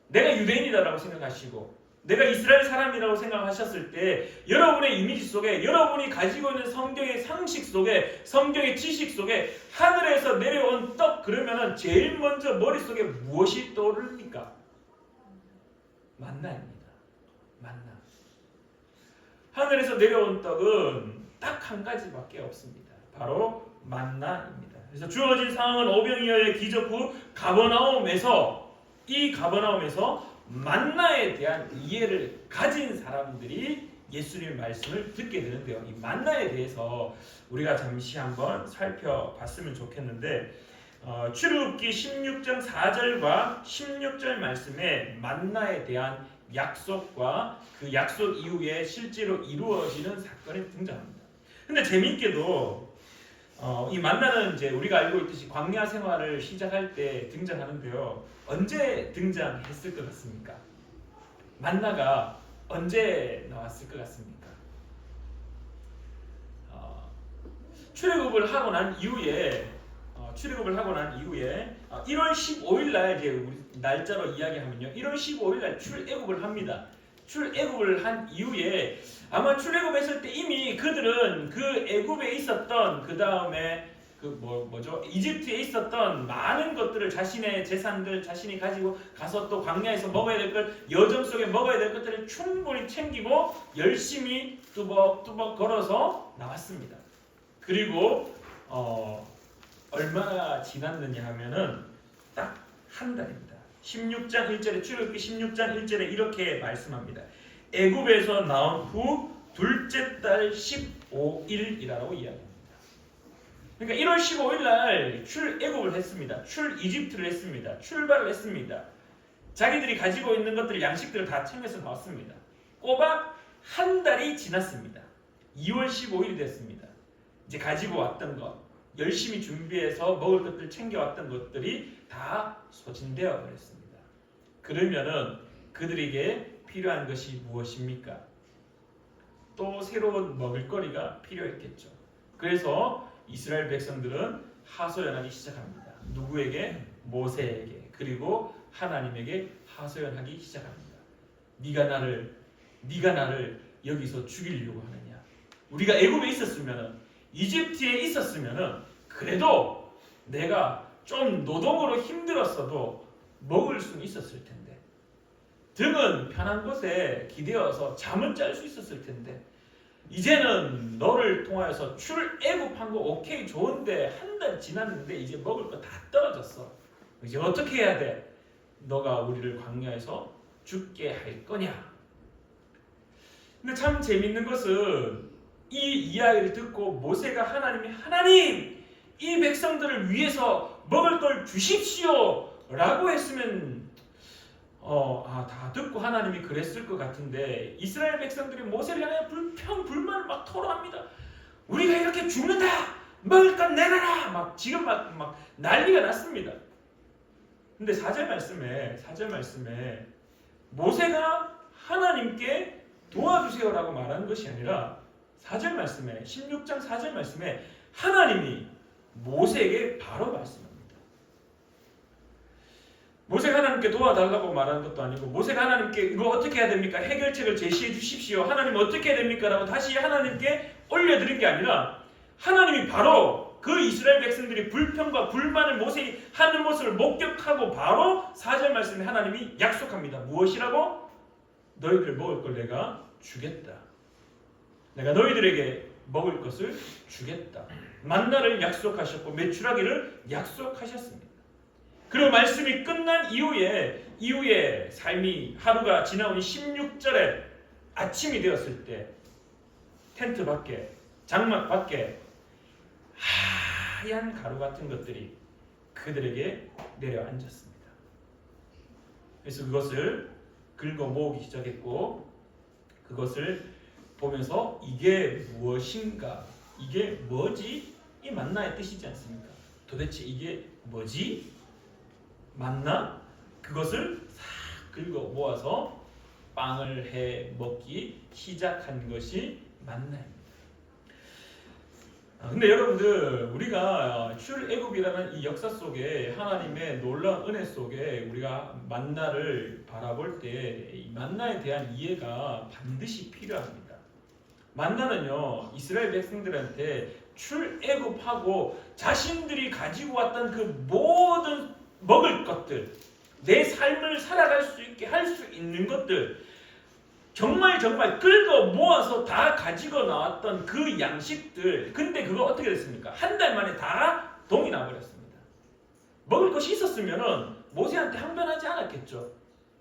내가 유대인이다라고 생각하시고 내가 이스라엘 사람이라고 생각하셨을 때 여러분의 이미지 속에, 여러분이 가지고 있는 성경의 상식 속에, 성경의 지식 속에 하늘에서 내려온 떡 그러면은 제일 먼저 머릿속에 무엇이 떠오릅니까? 만나입니다. 만나. 하늘에서 내려온 떡은 딱 한 가지밖에 없습니다. 바로 만나입니다. 그래서 주어진 상황은 오병이어의 기적 후 이 가버나움에서 만나에 대한 이해를 가진 사람들이 예수님의 말씀을 듣게 되는데요. 이 만나에 대해서 우리가 잠시 한번 살펴봤으면 좋겠는데 출애굽기 16장 4절과 16절 말씀에 만나에 대한 약속과 그 약속 이후에 실제로 이루어지는 사건이 등장합니다. 근데 재미있게도 이 만나는 이제 우리가 알고 있듯이 광야 생활을 시작할 때 등장하는데요. 언제 등장했을 것 같습니까? 만나가 언제 나왔을 것 같습니까? 출애굽을 하고 난 이후에 1월 15일 날 이제 우리 날짜로 이야기하면요. 1월 15일 날 출애굽을 합니다. 출애굽을 한 이후에 아마 출애굽했을 때 이미 그들은 그 애굽에 있었던 그 다음에 이집트에 있었던 많은 것들을 자신의 재산들 자신이 가지고 가서 또 광야에서 먹어야 될 걸 여정 속에 먹어야 될 것들을 충분히 챙기고 열심히 뚜벅뚜벅 걸어서 나왔습니다. 그리고 얼마나 지났느냐 하면은 딱 한 달입니다. 16장 1절에 출애굽기 16장 1절에 이렇게 말씀합니다. 애굽에서 나온 후 둘째 달 15일이라고 이야기합니다. 그러니까 1월 15일 날 출애굽을 했습니다. 이집트를 했습니다. 출발을 했습니다. 자기들이 가지고 있는 것들 양식들을 다 챙겨서 나왔습니다. 꼬박 한 달이 지났습니다. 2월 15일이 됐습니다. 이제 가지고 왔던 것, 열심히 준비해서 먹을 것들 챙겨왔던 것들이 다 소진되어 버렸습니다. 그러면은 그들에게 필요한 것이 무엇입니까? 또 새로운 먹을거리가 필요했겠죠. 그래서 이스라엘 백성들은 하소연하기 시작합니다. 누구에게? 모세에게, 그리고 하나님에게 하소연하기 시작합니다. 네가 나를 여기서 죽이려고 하느냐? 우리가 애굽에 있었으면은, 이집트에 있었으면은 그래도 내가 좀 노동으로 힘들었어도 먹을 수는 있었을 텐데, 등은 편한 곳에 기대어서 잠은 잘 수 있었을 텐데, 이제는 너를 통하여서 출애굽한 거 오케이 좋은데 한 달 지났는데 이제 먹을 거 다 떨어졌어. 이제 어떻게 해야 돼? 너가 우리를 광야에서 죽게 할 거냐? 근데 참 재밌는 것은 이 이야기를 듣고 모세가 하나님 이 백성들을 위해서 먹을 걸 주십시오 라고 했으면 다 듣고 하나님이 그랬을 것 같은데, 이스라엘 백성들이 모세를 향해 불평불만을 막 토로합니다. 우리가 이렇게 죽는다! 먹을 건 내놔라! 지금 막 난리가 났습니다. 근데 4절 말씀에 모세가 하나님께 도와주세요라고 말하는 것이 아니라 4절 말씀에, 16장 4절 말씀에 하나님이 모세에게 바로 말씀합니다. 모세가 하나님께 도와달라고 말하는 것도 아니고, 모세가 하나님께 이거 어떻게 해야 됩니까? 해결책을 제시해 주십시오. 하나님 어떻게 해야 됩니까? 라고 다시 하나님께 올려드린 게 아니라, 하나님이 바로 그 이스라엘 백성들이 불평과 불만을 모세가 하는 모습을 목격하고 바로 4절 말씀에 하나님이 약속합니다. 무엇이라고? 너희들 먹을 걸 내가 주겠다. 내가 너희들에게 먹을 것을 주겠다. 만나를 약속하셨고 메추라기를 약속하셨습니다. 그리고 말씀이 끝난 이후에 삶이 하루가 지나오니 16절에 아침이 되었을 때 텐트 밖에, 장막 밖에 하얀 가루 같은 것들이 그들에게 내려앉았습니다. 그래서 그것을 긁어 모으기 시작했고, 그것을 보면서 이게 무엇인가? 이게 뭐지? 이 만나의 뜻이지 않습니까? 도대체 이게 뭐지? 만나? 그것을 싹 긁어 모아서 빵을 해 먹기 시작한 것이 만나입니다. 근데 여러분들, 우리가 출애굽이라는 이 역사 속에 하나님의 놀라운 은혜 속에 우리가 만나를 바라볼 때 이 만나에 대한 이해가 반드시 필요합니다. 만나는요, 이스라엘 백성들한테 출애굽하고 자신들이 가지고 왔던 그 모든 먹을 것들, 내 삶을 살아갈 수 있게 할 수 있는 것들, 정말 긁어 모아서 다 가지고 나왔던 그 양식들, 근데 그거 어떻게 됐습니까? 한 달 만에 다 동이 나버렸습니다. 먹을 것이 있었으면은 모세한테 항변하지 않았겠죠.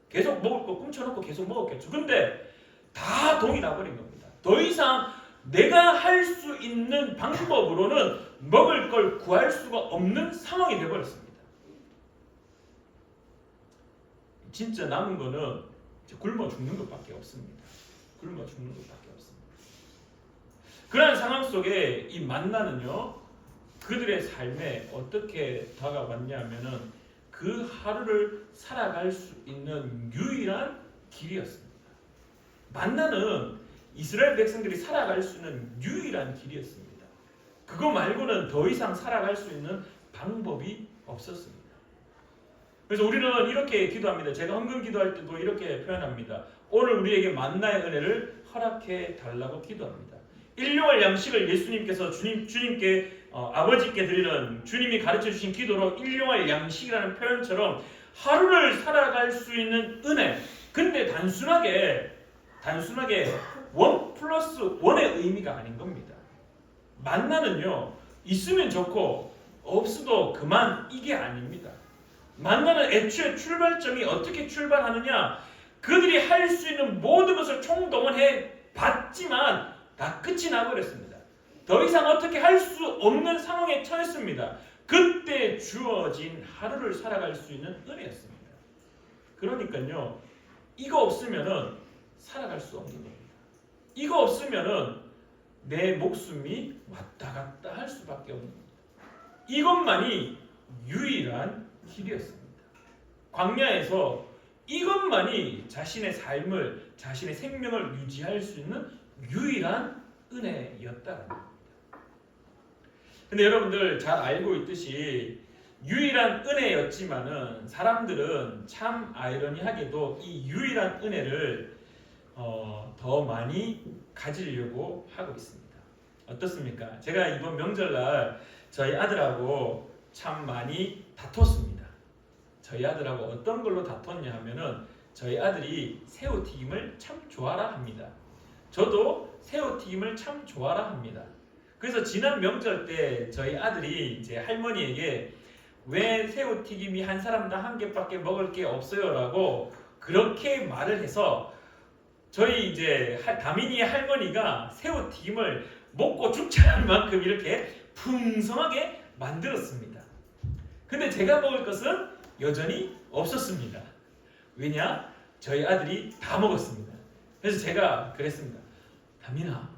계속 먹을 거 꿈쳐놓고 계속 먹었겠죠. 근데 다 동이 나버린 겁니다. 더 이상 내가 할 수 있는 방법으로는 먹을 걸 구할 수가 없는 상황이 되어버렸습니다. 진짜 남은 거는 이제 굶어 죽는 것밖에 없습니다. 굶어 죽는 것밖에 없습니다. 그러한 상황 속에 이 만나는요, 그들의 삶에 어떻게 다가왔냐면은 그 하루를 살아갈 수 있는 유일한 길이었습니다. 만나는 이스라엘 백성들이 살아갈 수 있는 유일한 길이었습니다. 그거 말고는 더 이상 살아갈 수 있는 방법이 없었습니다. 그래서 우리는 이렇게 기도합니다. 제가 헌금 기도할 때도 이렇게 표현합니다. 오늘 우리에게 만나의 은혜를 허락해 달라고 기도합니다. 일용할 양식을 예수님께서 주님께 아버지께 드리는 주님이 가르쳐 주신 기도로 일용할 양식이라는 표현처럼 하루를 살아갈 수 있는 은혜. 근데 단순하게 1+1의 의미가 아닌 겁니다. 만나는요, 있으면 좋고 없어도 그만, 이게 아닙니다. 만나는 애초에 출발점이 어떻게 출발하느냐, 그들이 할 수 있는 모든 것을 총동원해 봤지만 다 끝이 나버렸습니다. 더 이상 어떻게 할 수 없는 상황에 처했습니다. 그때 주어진 하루를 살아갈 수 있는 은혜였습니다. 그러니까요, 이거 없으면은 살아갈 수 없는 겁니다. 이거 없으면은 내 목숨이 왔다 갔다 할 수밖에 없는 겁니다. 이것만이 유일한 길이었습니다. 광야에서 이것만이 자신의 삶을, 자신의 생명을 유지할 수 있는 유일한 은혜였다는 겁니다. 근데 여러분들 잘 알고 있듯이 유일한 은혜였지만은 사람들은 참 아이러니하게도 이 유일한 은혜를 더 많이 가지려고 하고 있습니다. 어떻습니까? 제가 이번 명절날 저희 아들하고 참 많이 다퉜습니다. 저희 아들하고 어떤 걸로 다퉜냐 하면은 저희 아들이 새우튀김을 참 좋아라 합니다. 저도 새우튀김을 참 좋아라 합니다. 그래서 지난 명절 때 저희 아들이 이제 할머니에게 왜 새우튀김이 한 사람당 한 개밖에 먹을 게 없어요라고 그렇게 말을 해서 저희 이제 다민이의 할머니가 새우튀김을 먹고 죽지 않을 만큼 이렇게 풍성하게 만들었습니다. 근데 제가 먹을 것은 여전히 없었습니다. 왜냐? 저희 아들이 다 먹었습니다. 그래서 제가 그랬습니다. 다민아,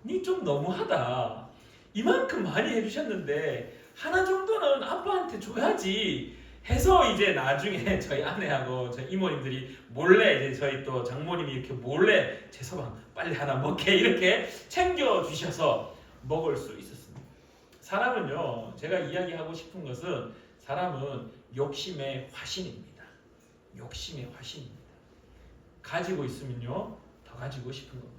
니 좀 너무하다. 이만큼 많이 해주셨는데 하나 정도는 아빠한테 줘야지 해서 이제 나중에 저희 아내하고 저희 이모님들이 몰래 이제 저희 또 장모님이 이렇게 몰래 재서방 빨리 하나 먹게 이렇게 챙겨주셔서 먹을 수 있었습니다. 사람은요, 제가 이야기하고 싶은 것은 사람은 욕심의 화신입니다. 욕심의 화신입니다. 가지고 있으면요, 더 가지고 싶은 겁니다.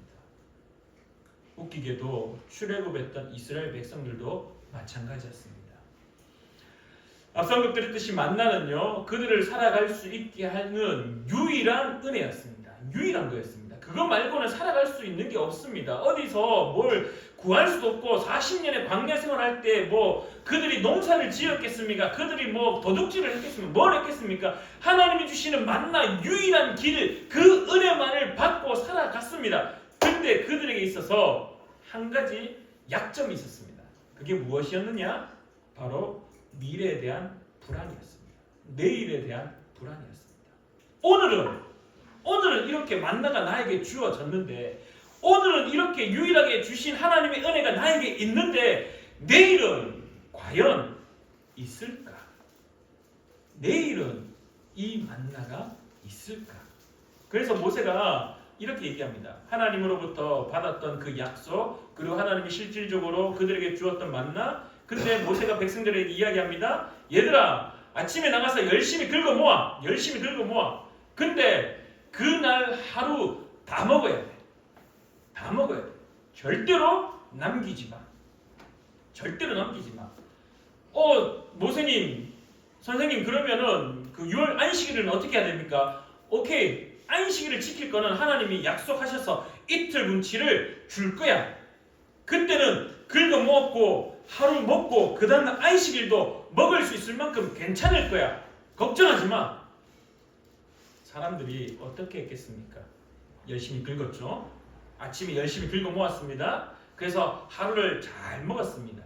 웃기게도 출애굽했던 이스라엘 백성들도 마찬가지였습니다. 앞서 언급드렸듯이 만나는요, 그들을 살아갈 수 있게 하는 유일한 은혜였습니다. 유일한 거였습니다. 그거 말고는 살아갈 수 있는 게 없습니다. 어디서 뭘 구할 수도 없고 40년의 광야 생활할 때 뭐 그들이 농사를 지었겠습니까? 그들이 뭐 도둑질을 했겠습니까? 뭘 했겠습니까? 하나님이 주시는 만나 유일한 길, 그 은혜만을 받고 살아갔습니다. 근데 그들에게 있어서 한 가지 약점이 있었습니다. 그게 무엇이었느냐? 바로 미래에 대한 불안이었습니다. 내일에 대한 불안이었습니다. 오늘은 이렇게 만나가 나에게 주어졌는데, 오늘은 이렇게 유일하게 주신 하나님의 은혜가 나에게 있는데 내일은 과연 있을까? 내일은 이 만나가 있을까? 그래서 모세가 이렇게 얘기합니다. 하나님으로부터 받았던 그 약속, 그리고 하나님이 실질적으로 그들에게 주었던 만나. 근데 모세가 백성들에게 이야기합니다. 얘들아, 아침에 나가서 열심히 긁어 모아. 열심히 긁어 모아. 근데 그날 하루 다 먹어야 돼. 다 먹어야 돼. 절대로 남기지 마. 절대로 남기지 마. 모세님, 선생님, 그러면은 그 6월 안식일은 어떻게 해야 됩니까? 오케이. 안식일을 지킬 거는 하나님이 약속하셔서 이틀 분치를 줄 거야. 그때는 긁어 먹고 하루 먹고 그 다음날 안식일도 먹을 수 있을 만큼 괜찮을 거야. 걱정하지 마. 사람들이 어떻게 했겠습니까? 열심히 긁었죠. 아침에 열심히 긁어 모았습니다. 그래서 하루를 잘 먹었습니다.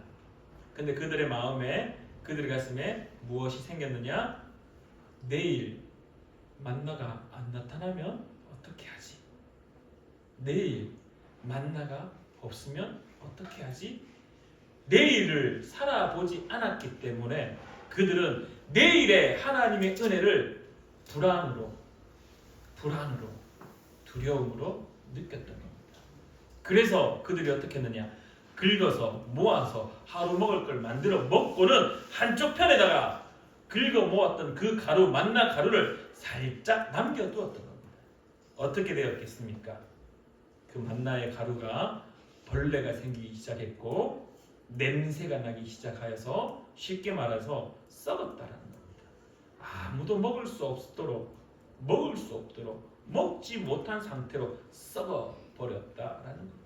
근데 그들의 마음에, 그들의 가슴에 무엇이 생겼느냐? 내일 만나가 안 나타나면 어떻게 하지? 내일 만나가 없으면 어떻게 하지? 내일을 살아보지 않았기 때문에 그들은 내일의 하나님의 은혜를 불안으로, 두려움으로 느꼈던 겁니다. 그래서 그들이 어떻게 했느냐? 긁어서 모아서 하루 먹을 걸 만들어 먹고는 한쪽 편에다가 긁어 모았던 그 가루, 만나 가루를 살짝 남겨두었던 겁니다. 어떻게 되었겠습니까? 그 만나의 가루가 벌레가 생기기 시작했고 냄새가 나기 시작하여서 쉽게 말해서 썩었다라는 겁니다. 아무도 먹을 수 없도록 먹지 못한 상태로 썩어버렸다라는 겁니다.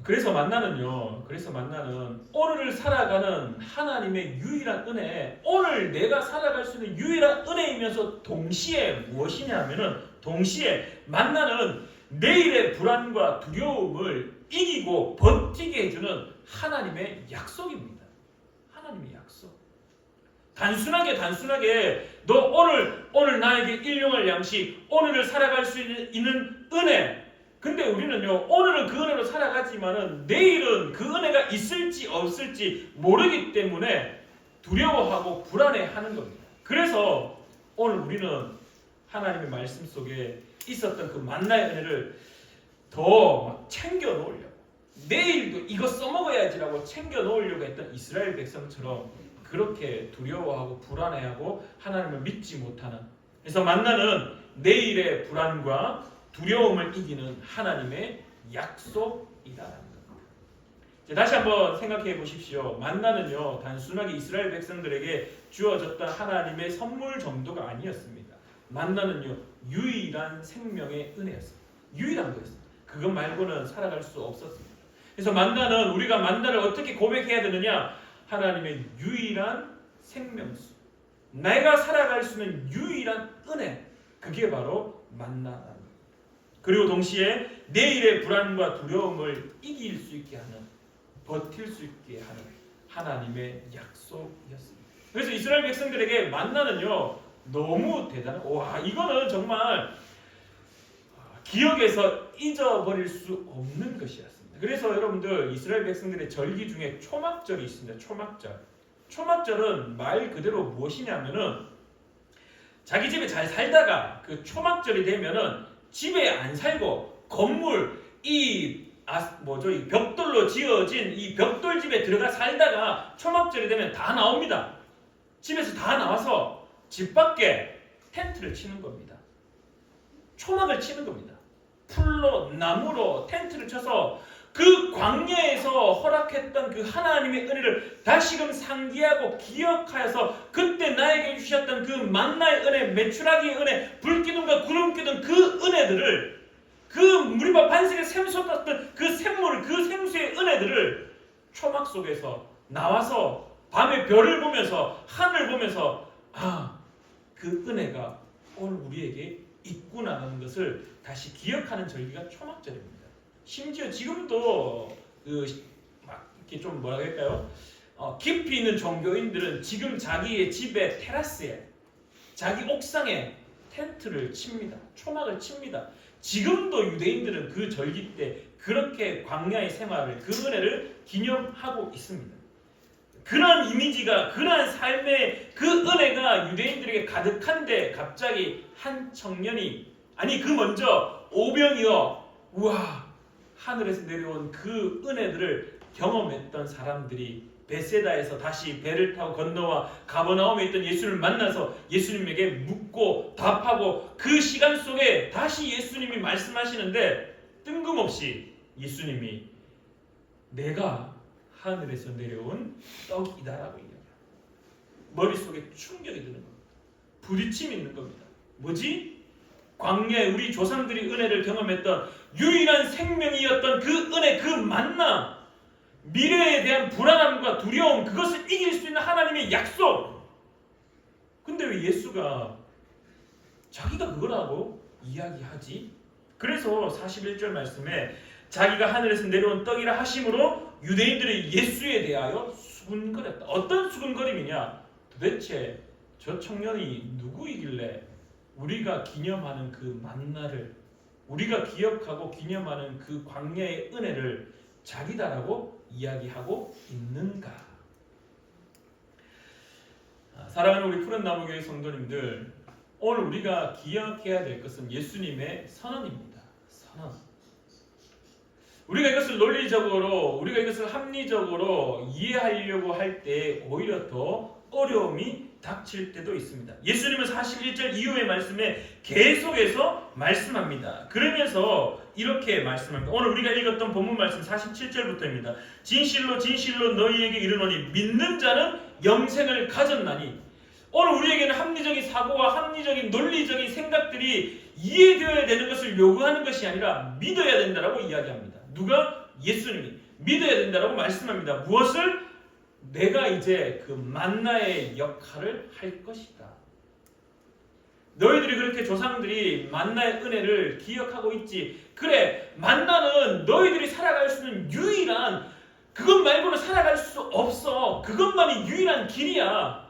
그래서 만나는 오늘을 살아가는 하나님의 유일한 은혜, 오늘 내가 살아갈 수 있는 유일한 은혜이면서 동시에 무엇이냐면은 동시에 만나는 내일의 불안과 두려움을 이기고 버티게 해주는 하나님의 약속입니다. 하나님의 약속. 단순하게 너 오늘 나에게 일용할 양식, 오늘을 살아갈 수 있는 은혜. 근데 우리는요, 오늘은 그 은혜로 살아가지만은 내일은 그 은혜가 있을지 없을지 모르기 때문에 두려워하고 불안해하는 겁니다. 그래서 오늘 우리는 하나님의 말씀 속에 있었던 그 만나의 은혜를 더 챙겨 놓으려고, 내일도 이거 써먹어야지라고 챙겨 놓으려고 했던 이스라엘 백성처럼 그렇게 두려워하고 불안해하고 하나님을 믿지 못하는, 그래서 만나는 내일의 불안과 두려움을 이기는 하나님의 약속이다라는 겁니다. 다시 한번 생각해 보십시오. 만나는요, 단순하게 이스라엘 백성들에게 주어졌던 하나님의 선물 정도가 아니었습니다. 만나는요, 유일한 생명의 은혜였습니다. 유일한 거였습니다. 그것 말고는 살아갈 수 없었습니다. 그래서 만나는, 우리가 만나를 어떻게 고백해야 되느냐? 하나님의 유일한 생명수, 내가 살아갈 수 있는 유일한 은혜, 그게 바로 만나다. 그리고 동시에 내일의 불안과 두려움을 이길 수 있게 하는, 버틸 수 있게 하는 하나님의 약속이었습니다. 그래서 이스라엘 백성들에게 만나는요, 너무 대단한, 와, 이거는 정말 기억에서 잊어버릴 수 없는 것이었습니다. 그래서 여러분들, 이스라엘 백성들의 절기 중에 초막절이 있습니다. 초막절은 말 그대로 무엇이냐면은 자기 집에 잘 살다가 그 초막절이 되면은 집에 안 살고 건물, 이 벽돌로 지어진 이 벽돌집에 들어가 살다가 초막절이 되면 다 나옵니다. 집에서 다 나와서 집 밖에 텐트를 치는 겁니다. 초막을 치는 겁니다. 풀로, 나무로 텐트를 쳐서 그 광야에서 허락했던 그 하나님의 은혜를 다시금 상기하고 기억하여서 그때 나에게 주셨던 그 만나의 은혜, 메추라기의 은혜, 불기둥과 구름기둥 그 은혜들을, 그 무리바 반석에 샘솟았던 그 샘물, 그 생수의 은혜들을 초막 속에서 나와서 밤에 별을 보면서 하늘을 보면서 그 은혜가 오늘 우리에게 있구나 하는 것을 다시 기억하는 절기가 초막절입니다. 심지어 지금도 이렇게 좀 뭐라 할까요? 깊이 있는 종교인들은 지금 자기의 집의 테라스에, 자기 옥상에 텐트를 칩니다. 초막을 칩니다. 지금도 유대인들은 그 절기 때 그렇게 광야의 생활을, 그 은혜를 기념하고 있습니다. 그런 이미지가, 그런 삶의 그 은혜가 유대인들에게 가득한데 갑자기 한 청년이, 아니 그 먼저 오병이어, 우와, 하늘에서 내려온 그 은혜들을 경험했던 사람들이 베세다에서 다시 배를 타고 건너와 가버나움에 있던 예수를 만나서 예수님에게 묻고 답하고 그 시간 속에 다시 예수님이 말씀하시는데 뜬금없이 예수님이 내가 하늘에서 내려온 떡이다라고 얘기합니다. 머릿속에 충격이 드는 겁니다. 부딪힘이 있는 겁니다. 뭐지? 광야에 우리 조상들이 은혜를 경험했던 유일한 생명이었던 그 은혜, 그 만나, 미래에 대한 불안함과 두려움, 그것을 이길 수 있는 하나님의 약속. 근데 왜 예수가 자기가 그거라고 이야기하지? 그래서 41절 말씀에 자기가 하늘에서 내려온 떡이라 하심으로 유대인들이 예수에 대하여 수군거렸다. 어떤 수군거림이냐? 도대체 저 청년이 누구이길래 우리가 기념하는 그 만나를, 우리가 기억하고 기념하는 그 광야의 은혜를 자기다라고 이야기하고 있는가? 사랑하는 우리 푸른나무교회 성도님들, 오늘 우리가 기억해야 될 것은 예수님의 선언입니다. 선언. 우리가 이것을 논리적으로, 우리가 이것을 합리적으로 이해하려고 할 때 오히려 더 어려움이 닥칠 때도 있습니다. 예수님은 41절 이후의 말씀에 계속해서 말씀합니다. 그러면서 이렇게 말씀합니다. 오늘 우리가 읽었던 본문 말씀 47절부터입니다. 진실로 진실로 너희에게 이르노니 믿는 자는 영생을 가졌나니. 오늘 우리에게는 합리적인 사고와 합리적인 논리적인 생각들이 이해되어야 되는 것을 요구하는 것이 아니라 믿어야 된다라고 이야기합니다. 누가? 예수님이 믿어야 된다라고 말씀합니다. 무엇을? 내가 이제 그 만나의 역할을 할 것이다. 너희들이 그렇게 조상들이 만나의 은혜를 기억하고 있지. 그래, 만나는 너희들이 살아갈 수 있는 유일한, 그것 말고는 살아갈 수 없어. 그것만이 유일한 길이야.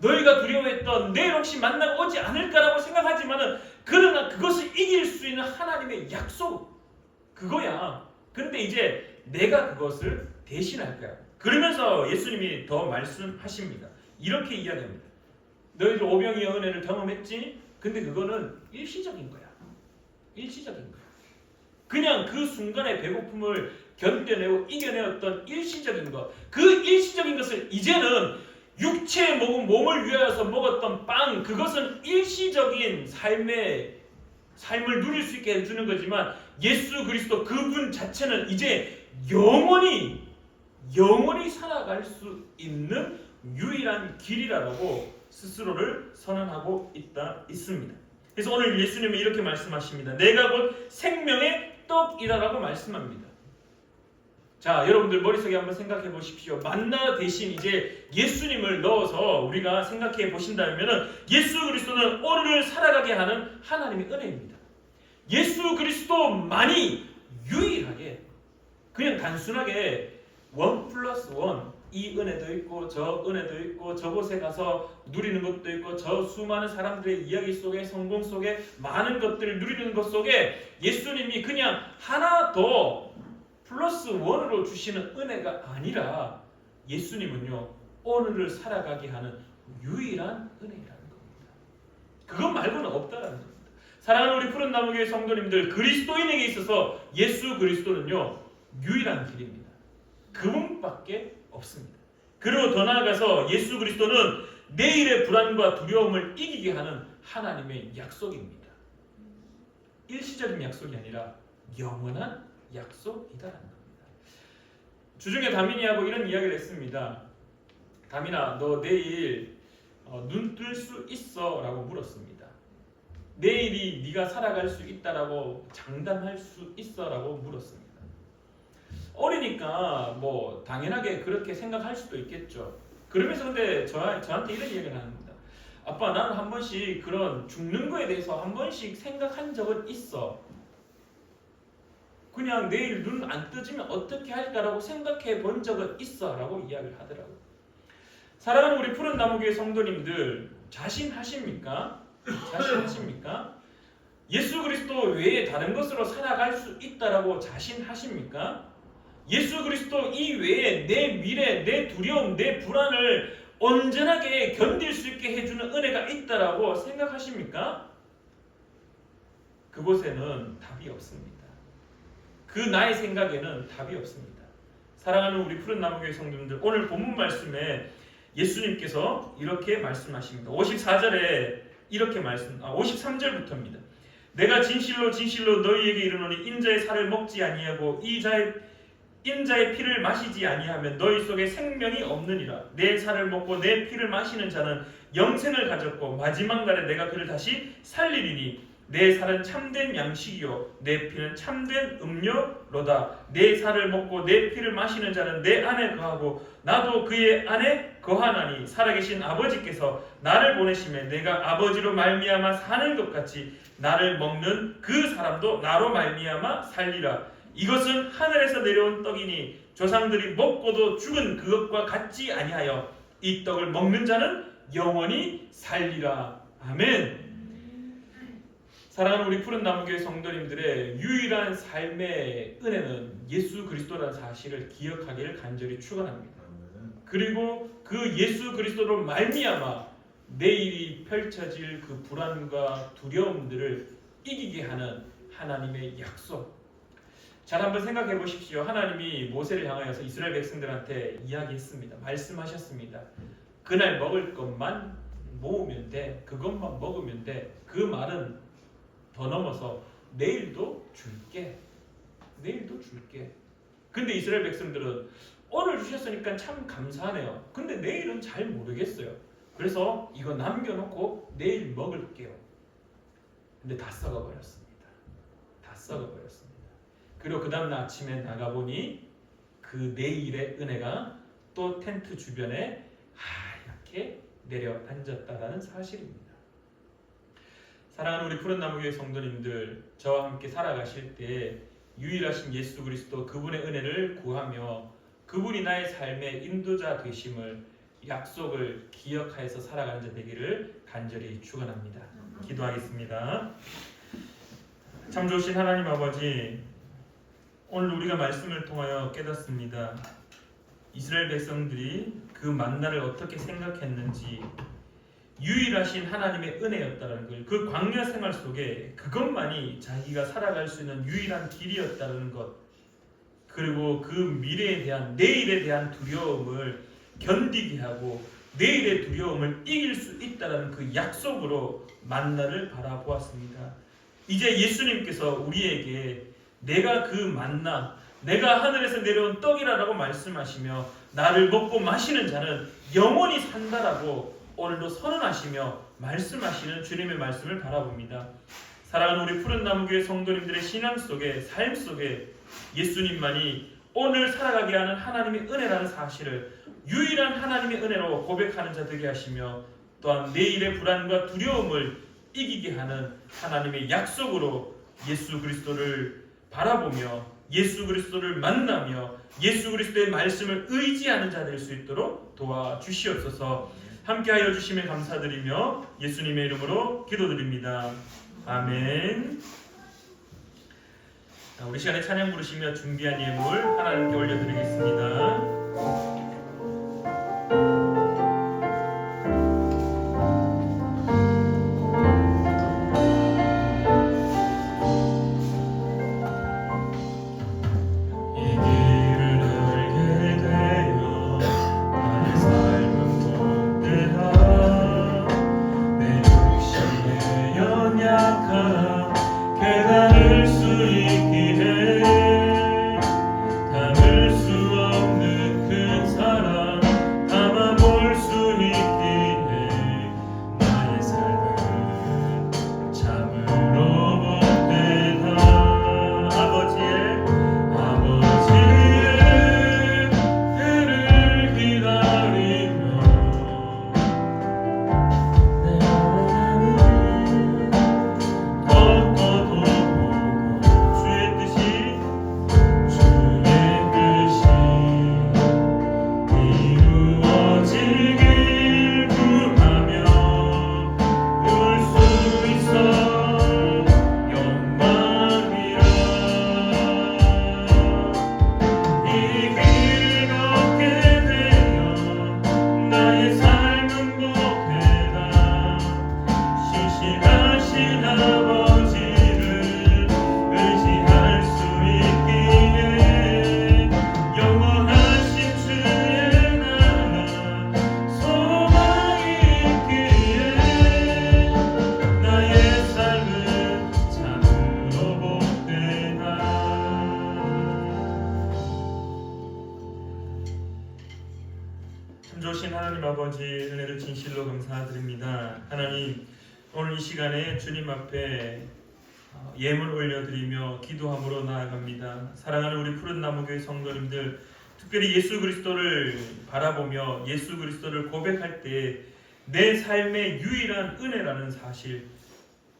너희가 두려워했던 내일 혹시 만나가 오지 않을까라고 생각하지만은, 그러나 그것을 이길 수 있는 하나님의 약속, 그거야. 근데 이제 내가 그것을 대신할 거야. 그러면서 예수님이 더 말씀하십니다. 이렇게 이야기합니다. 너희들 오병이의 은혜를 경험했지? 근데 그거는 일시적인 거야. 일시적인 거야. 그냥 그 순간의 배고픔을 견뎌내고 이겨내었던 일시적인 것. 그 일시적인 것을 이제는 육체의 몸을 위하여서 먹었던 빵, 그것은 일시적인 삶을 누릴 수 있게 해주는 거지만 예수 그리스도 그분 자체는 이제 영원히 살아갈 수 있는 유일한 길이라고 스스로를 선언하고 있습니다. 그래서 오늘 예수님은 이렇게 말씀하십니다. 내가 곧 생명의 떡이라고 말씀합니다. 자, 여러분들 머릿속에 한번 생각해 보십시오. 만나 대신 이제 예수님을 넣어서 우리가 생각해 보신다면 예수 그리스도는 오늘을 살아가게 하는 하나님의 은혜입니다. 예수 그리스도만이 유일하게 그냥 단순하게 1+1, 이 은혜도 있고 저 은혜도 있고 저곳에 가서 누리는 것도 있고 저 수많은 사람들의 이야기 속에, 성공 속에 많은 것들을 누리는 것 속에 예수님이 그냥 하나 더 +1으로 주시는 은혜가 아니라 예수님은요, 오늘을 살아가게 하는 유일한 은혜라는 겁니다. 그것 말고는 없다라는 겁니다. 사랑하는 우리 푸른나무교회 성도님들, 그리스도인에게 있어서 예수 그리스도는요, 유일한 길입니다. 그분밖에 없습니다. 그리고 더 나아가서 예수 그리스도는 내일의 불안과 두려움을 이기게 하는 하나님의 약속입니다. 일시적인 약속이 아니라 영원한 약속이다라는 겁니다. 주중에 다민이하고 이런 이야기를 했습니다. 다민아, 너 내일 눈 뜰 수 있어? 라고 물었습니다. 내일이 네가 살아갈 수 있다라고 장담할 수 있어? 라고 물었습니다. 어리니까 뭐 당연하게 그렇게 생각할 수도 있겠죠. 그러면서 근데 저한테 이런 이야기를 합니다. 아빠, 나는 한 번씩 그런 죽는 거에 대해서 한 번씩 생각한 적은 있어. 그냥 내일 눈 안 뜨지면 어떻게 할까라고 생각해 본 적은 있어 라고 이야기를 하더라고요. 사랑하는 우리 푸른나무교회 성도님들, 자신하십니까? 자신하십니까? 예수 그리스도 외에 다른 것으로 살아갈 수 있다라고 자신하십니까? 예수 그리스도 이외에 내 미래, 내 두려움, 내 불안을 온전하게 견딜 수 있게 해주는 은혜가 있다라고 생각하십니까? 그곳에는 답이 없습니다. 그 나의 생각에는 답이 없습니다. 사랑하는 우리 푸른나무교회 성도님들, 오늘 본문 말씀에 예수님께서 이렇게 말씀하십니다. 54절에 이렇게 53절부터입니다. 내가 진실로 진실로 너희에게 이르노니 인자의 살을 먹지 아니하고 인자의 피를 마시지 아니하면 너희 속에 생명이 없느니라. 내 살을 먹고 내 피를 마시는 자는 영생을 가졌고 마지막 날에 내가 그를 다시 살리리니 내 살은 참된 양식이요 내 피는 참된 음료로다. 내 살을 먹고 내 피를 마시는 자는 내 안에 거하고 나도 그의 안에 거하나니 살아계신 아버지께서 나를 보내심에 내가 아버지로 말미암아 사는 것 같이 나를 먹는 그 사람도 나로 말미암아 살리라. 이것은 하늘에서 내려온 떡이니 조상들이 먹고도 죽은 그것과 같지 아니하여 이 떡을 먹는 자는 영원히 살리라. 아멘. 사랑하는 우리 푸른 나무교회 성도님들의 유일한 삶의 은혜는 예수 그리스도라는 사실을 기억하기를 간절히 축원합니다. 그리고 그 예수 그리스도로 말미암아 내일이 펼쳐질 그 불안과 두려움들을 이기게 하는 하나님의 약속. 잘 한번 생각해 보십시오. 하나님이 모세를 향하여서 이스라엘 백성들한테 이야기했습니다. 말씀하셨습니다. 그날 먹을 것만 모으면 돼. 그것만 먹으면 돼. 그 말은 더 넘어서 내일도 줄게. 내일도 줄게. 근데 이스라엘 백성들은 오늘 주셨으니까 참 감사하네요. 근데 내일은 잘 모르겠어요. 그래서 이거 남겨놓고 내일 먹을게요. 근데 다 썩어버렸습니다. 다 썩어버렸습니다. 그리고 그 다음날 아침에 나가보니 그 내일의 은혜가 또 텐트 주변에 하얗게 내려앉았다라는 사실입니다. 사랑하는 우리 푸른나무교회 성도님들, 저와 함께 살아가실 때 유일하신 예수 그리스도 그분의 은혜를 구하며 그분이 나의 삶의 인도자 되심을 약속을 기억하여서 살아가는 자 되기를 간절히 축원합니다. 기도하겠습니다. 참 좋으신 하나님 아버지, 오늘 우리가 말씀을 통하여 깨닫습니다. 이스라엘 백성들이 그 만나를 어떻게 생각했는지, 유일하신 하나님의 은혜였다는 걸, 그 광야 생활 속에 그것만이 자기가 살아갈 수 있는 유일한 길이었다는 것, 그리고 그 미래에 대한, 내일에 대한 두려움을 견디게 하고 내일의 두려움을 이길 수 있다는 그 약속으로 만나를 바라보았습니다. 이제 예수님께서 우리에게 내가 그 만나, 내가 하늘에서 내려온 떡이라고 말씀하시며 나를 먹고 마시는 자는 영원히 산다라고 오늘도 선언하시며 말씀하시는 주님의 말씀을 바라봅니다. 사랑하는 우리 푸른나무교회 성도님들의 신앙 속에, 삶 속에 예수님만이 오늘 살아가게 하는 하나님의 은혜라는 사실을 유일한 하나님의 은혜로 고백하는 자 되게 하시며, 또한 내일의 불안과 두려움을 이기게 하는 하나님의 약속으로 예수 그리스도를 바라보며 예수 그리스도를 만나며 예수 그리스도의 말씀을 의지하는 자 될 수 있도록 도와주시옵소서. 함께하여 주심에 감사드리며 예수님의 이름으로 기도드립니다. 아멘. 우리 시간에 찬양 부르시며 준비한 예물 하나님께 올려드리겠습니다. 오늘 이 시간에 주님 앞에 예물 올려드리며 기도함으로 나아갑니다. 사랑하는 우리 푸른나무교회 성도님들, 특별히 예수 그리스도를 바라보며 예수 그리스도를 고백할 때 내 삶의 유일한 은혜라는 사실,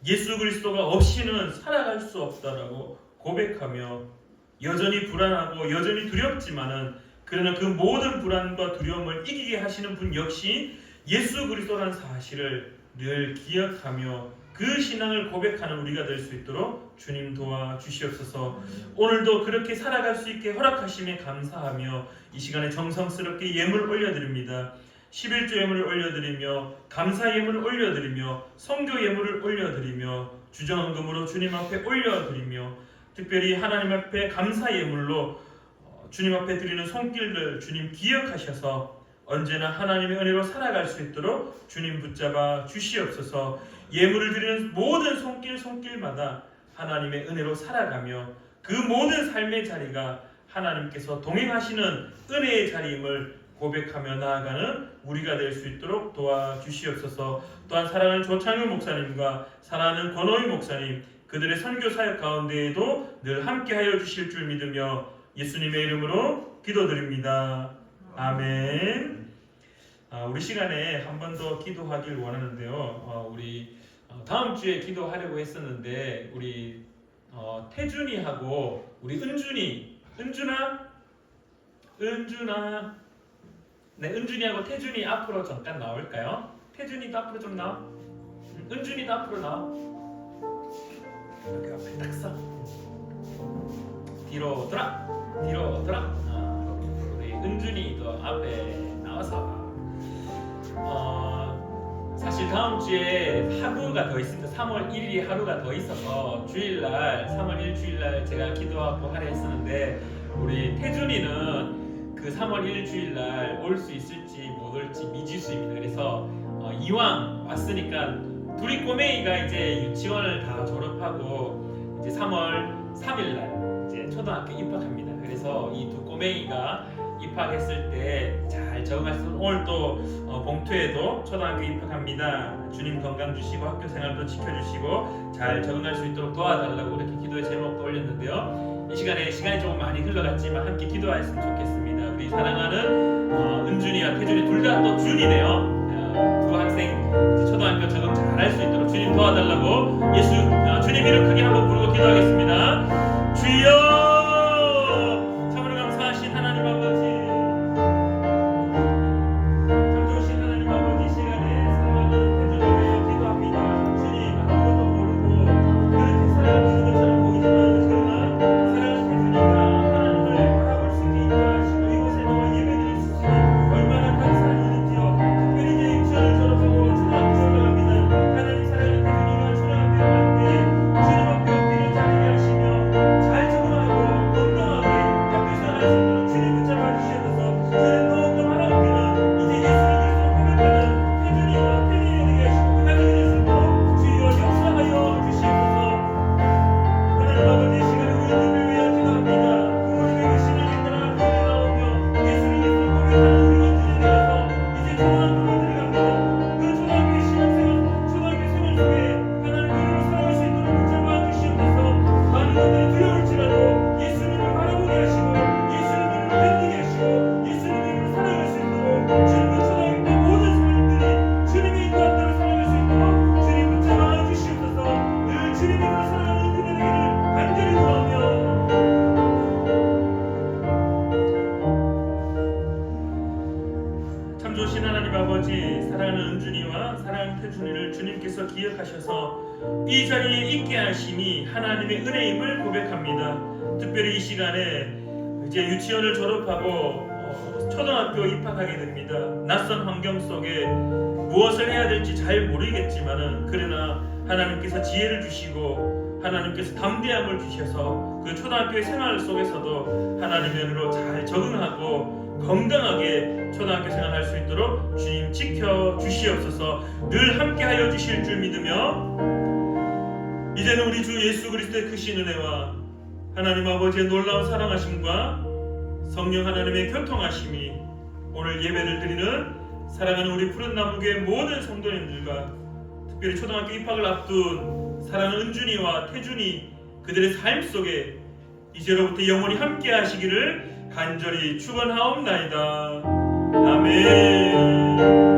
예수 그리스도가 없이는 살아갈 수 없다라고 고백하며 여전히 불안하고 여전히 두렵지만은 그러나 그 모든 불안과 두려움을 이기게 하시는 분 역시 예수 그리스도라는 사실을 늘 기억하며 그 신앙을 고백하는 우리가 될 수 있도록 주님 도와주시옵소서. 오늘도 그렇게 살아갈 수 있게 허락하심에 감사하며 이 시간에 정성스럽게 예물 올려드립니다. 11조 예물을 올려드리며 감사 예물을 올려드리며 성교 예물을 올려드리며 주정헌금으로 주님 앞에 올려드리며 특별히 하나님 앞에 감사 예물로 주님 앞에 드리는 손길을 주님 기억하셔서 언제나 하나님의 은혜로 살아갈 수 있도록 주님 붙잡아 주시옵소서. 예물을 드리는 모든 손길마다 하나님의 은혜로 살아가며 그 모든 삶의 자리가 하나님께서 동행하시는 은혜의 자리임을 고백하며 나아가는 우리가 될 수 있도록 도와주시옵소서. 또한 사랑하는 조창윤 목사님과 사랑하는 권호희 목사님, 그들의 선교 사역 가운데에도 늘 함께하여 주실 줄 믿으며 예수님의 이름으로 기도드립니다. 아멘. 우리 시간에 한 번 더 기도하길 원하는데요. 우리 다음 주에 기도하려고 했었는데 우리 태준이하고 우리 은준아, 네, 은준이하고 태준이 앞으로 잠깐 나올까요? 태준이도 앞으로 좀 나와. 은준이도 앞으로 나와. 이렇게 앞에 딱 서. 뒤로 돌아. 우리 은준이도 앞에 나와서. 사실 다음 주에 하루가 더 있습니다. 3월 1일이 하루가 더 있어서 주일날 3월 1일 주일날 제가 기도하고 하려 했었는데 우리 태준이는 그 3월 1일 주일날 올 수 있을지 못 올지 미지수입니다. 그래서 이왕 왔으니까 둘이 꼬맹이가 이제 유치원을 다 졸업하고 이제 3월 3일날 이제 초등학교 입학합니다. 그래서 이 두 꼬맹이가 입학했을 때 잘 적응할 수 있도록 오늘 또 봉투에도 초등학교 입학합니다. 주님 건강 주시고 학교 생활도 지켜주시고 잘 적응할 수 있도록 도와달라고 이렇게 기도의 제목도 올렸는데요. 이 시간에 시간이 조금 많이 흘러갔지만 함께 기도하였으면 좋겠습니다. 우리 사랑하는 은준이와 태준이 둘 다 또 준이네요. 두 학생 이제 초등학교 적응 잘 할 수 있도록 주님 도와달라고 주님 이름 크게 한번 부르고 기도하겠습니다. 주여! 참으로 감사하신 하나님 아버지, 참 좋으신 하나님 아버지, 시간에 사랑하는 태준을 위해 기도합니다. 주님 아무것도 모르고 그렇게 살아가시는 것처럼 보이지만 그러나 사랑하는 태준이가 하나님을 바라볼 수 있게 인도하시고 이곳에 나와 예배드릴 수 있으니 얼마나 감사한 일인지요. 특별히 이제 유치원을 졸업하고 초등학교 올라갑니다. 하나님 사랑하는 태준이가 초등학교 갈 때 주님 앞에 엎드려 자리게 하시며 잘 적응하고 건강하게 학교 생활할 수 있도록 주님 붙잡아 주셔서 저는 더욱더 바라옵니다. 이제 예수를 그리스도 고백하는 태준이와 태민이 되게 하시고 하나님 될 수 있도록 주여 역사하여 주시옵소서. 하나님 아버지, 시간에 우리 주님을 위해 기도합니다. 부모님의 그 신앙에 따라 교회에 나오며 예수를 그리스도 고백하는 우리 원주에 되어서 이제 초등학교로 들어갑니다. 그 초등학교의 신앙생활, 초등학교 생활 속에 하나님의 이름을 살아갈 수 있도록 붙잡아 주시옵소서. 많은 것들이 두려울지라도 예수님을 바라보게 하시고 예수님을 견디게 하시고 예수님을 살아갈 수 있도록 주님의 초등학교 모든 사람들이 주님의 인도한 대로 살아갈 수 있도록 주님 붙잡아 주시옵소서. 늘 주님의 인도로 살아가는 은혜를 간절히 구하며 참 좋으신 하나님 아버지, 사랑하는 은준이와 사랑하는 태준이를 주님께서 기억하셔서 이 자리에 있게 하심이 하나님의 은혜임을 고백합니다. 특별히 이 시간에 이제 유치원을 졸업하고 초등학교 입학하게 됩니다. 낯선 환경 속에 무엇을 해야 될지 잘 모르겠지만은 그러나 하나님께서 지혜를 주시고 하나님께서 담대함을 주셔서 그 초등학교의 생활 속에서도 하나님의 은혜로 잘 적응하고 건강하게 초등학교 생활할 수 있도록 주님 지켜 주시옵소서. 늘 함께하여 주실 줄 믿으며 이제는 우리 주 예수 그리스도의 크신 은혜와 하나님 아버지의 놀라운 사랑하심과 성령 하나님의 교통하심이 오늘 예배를 드리는 사랑하는 우리 푸른나무교회 모든 성도님들과 특별히 초등학교 입학을 앞둔 사랑하는 은준이와 태준이 그들의 삶 속에 이제로부터 영원히 함께 하시기를 간절히 축원하옵나이다. 아멘.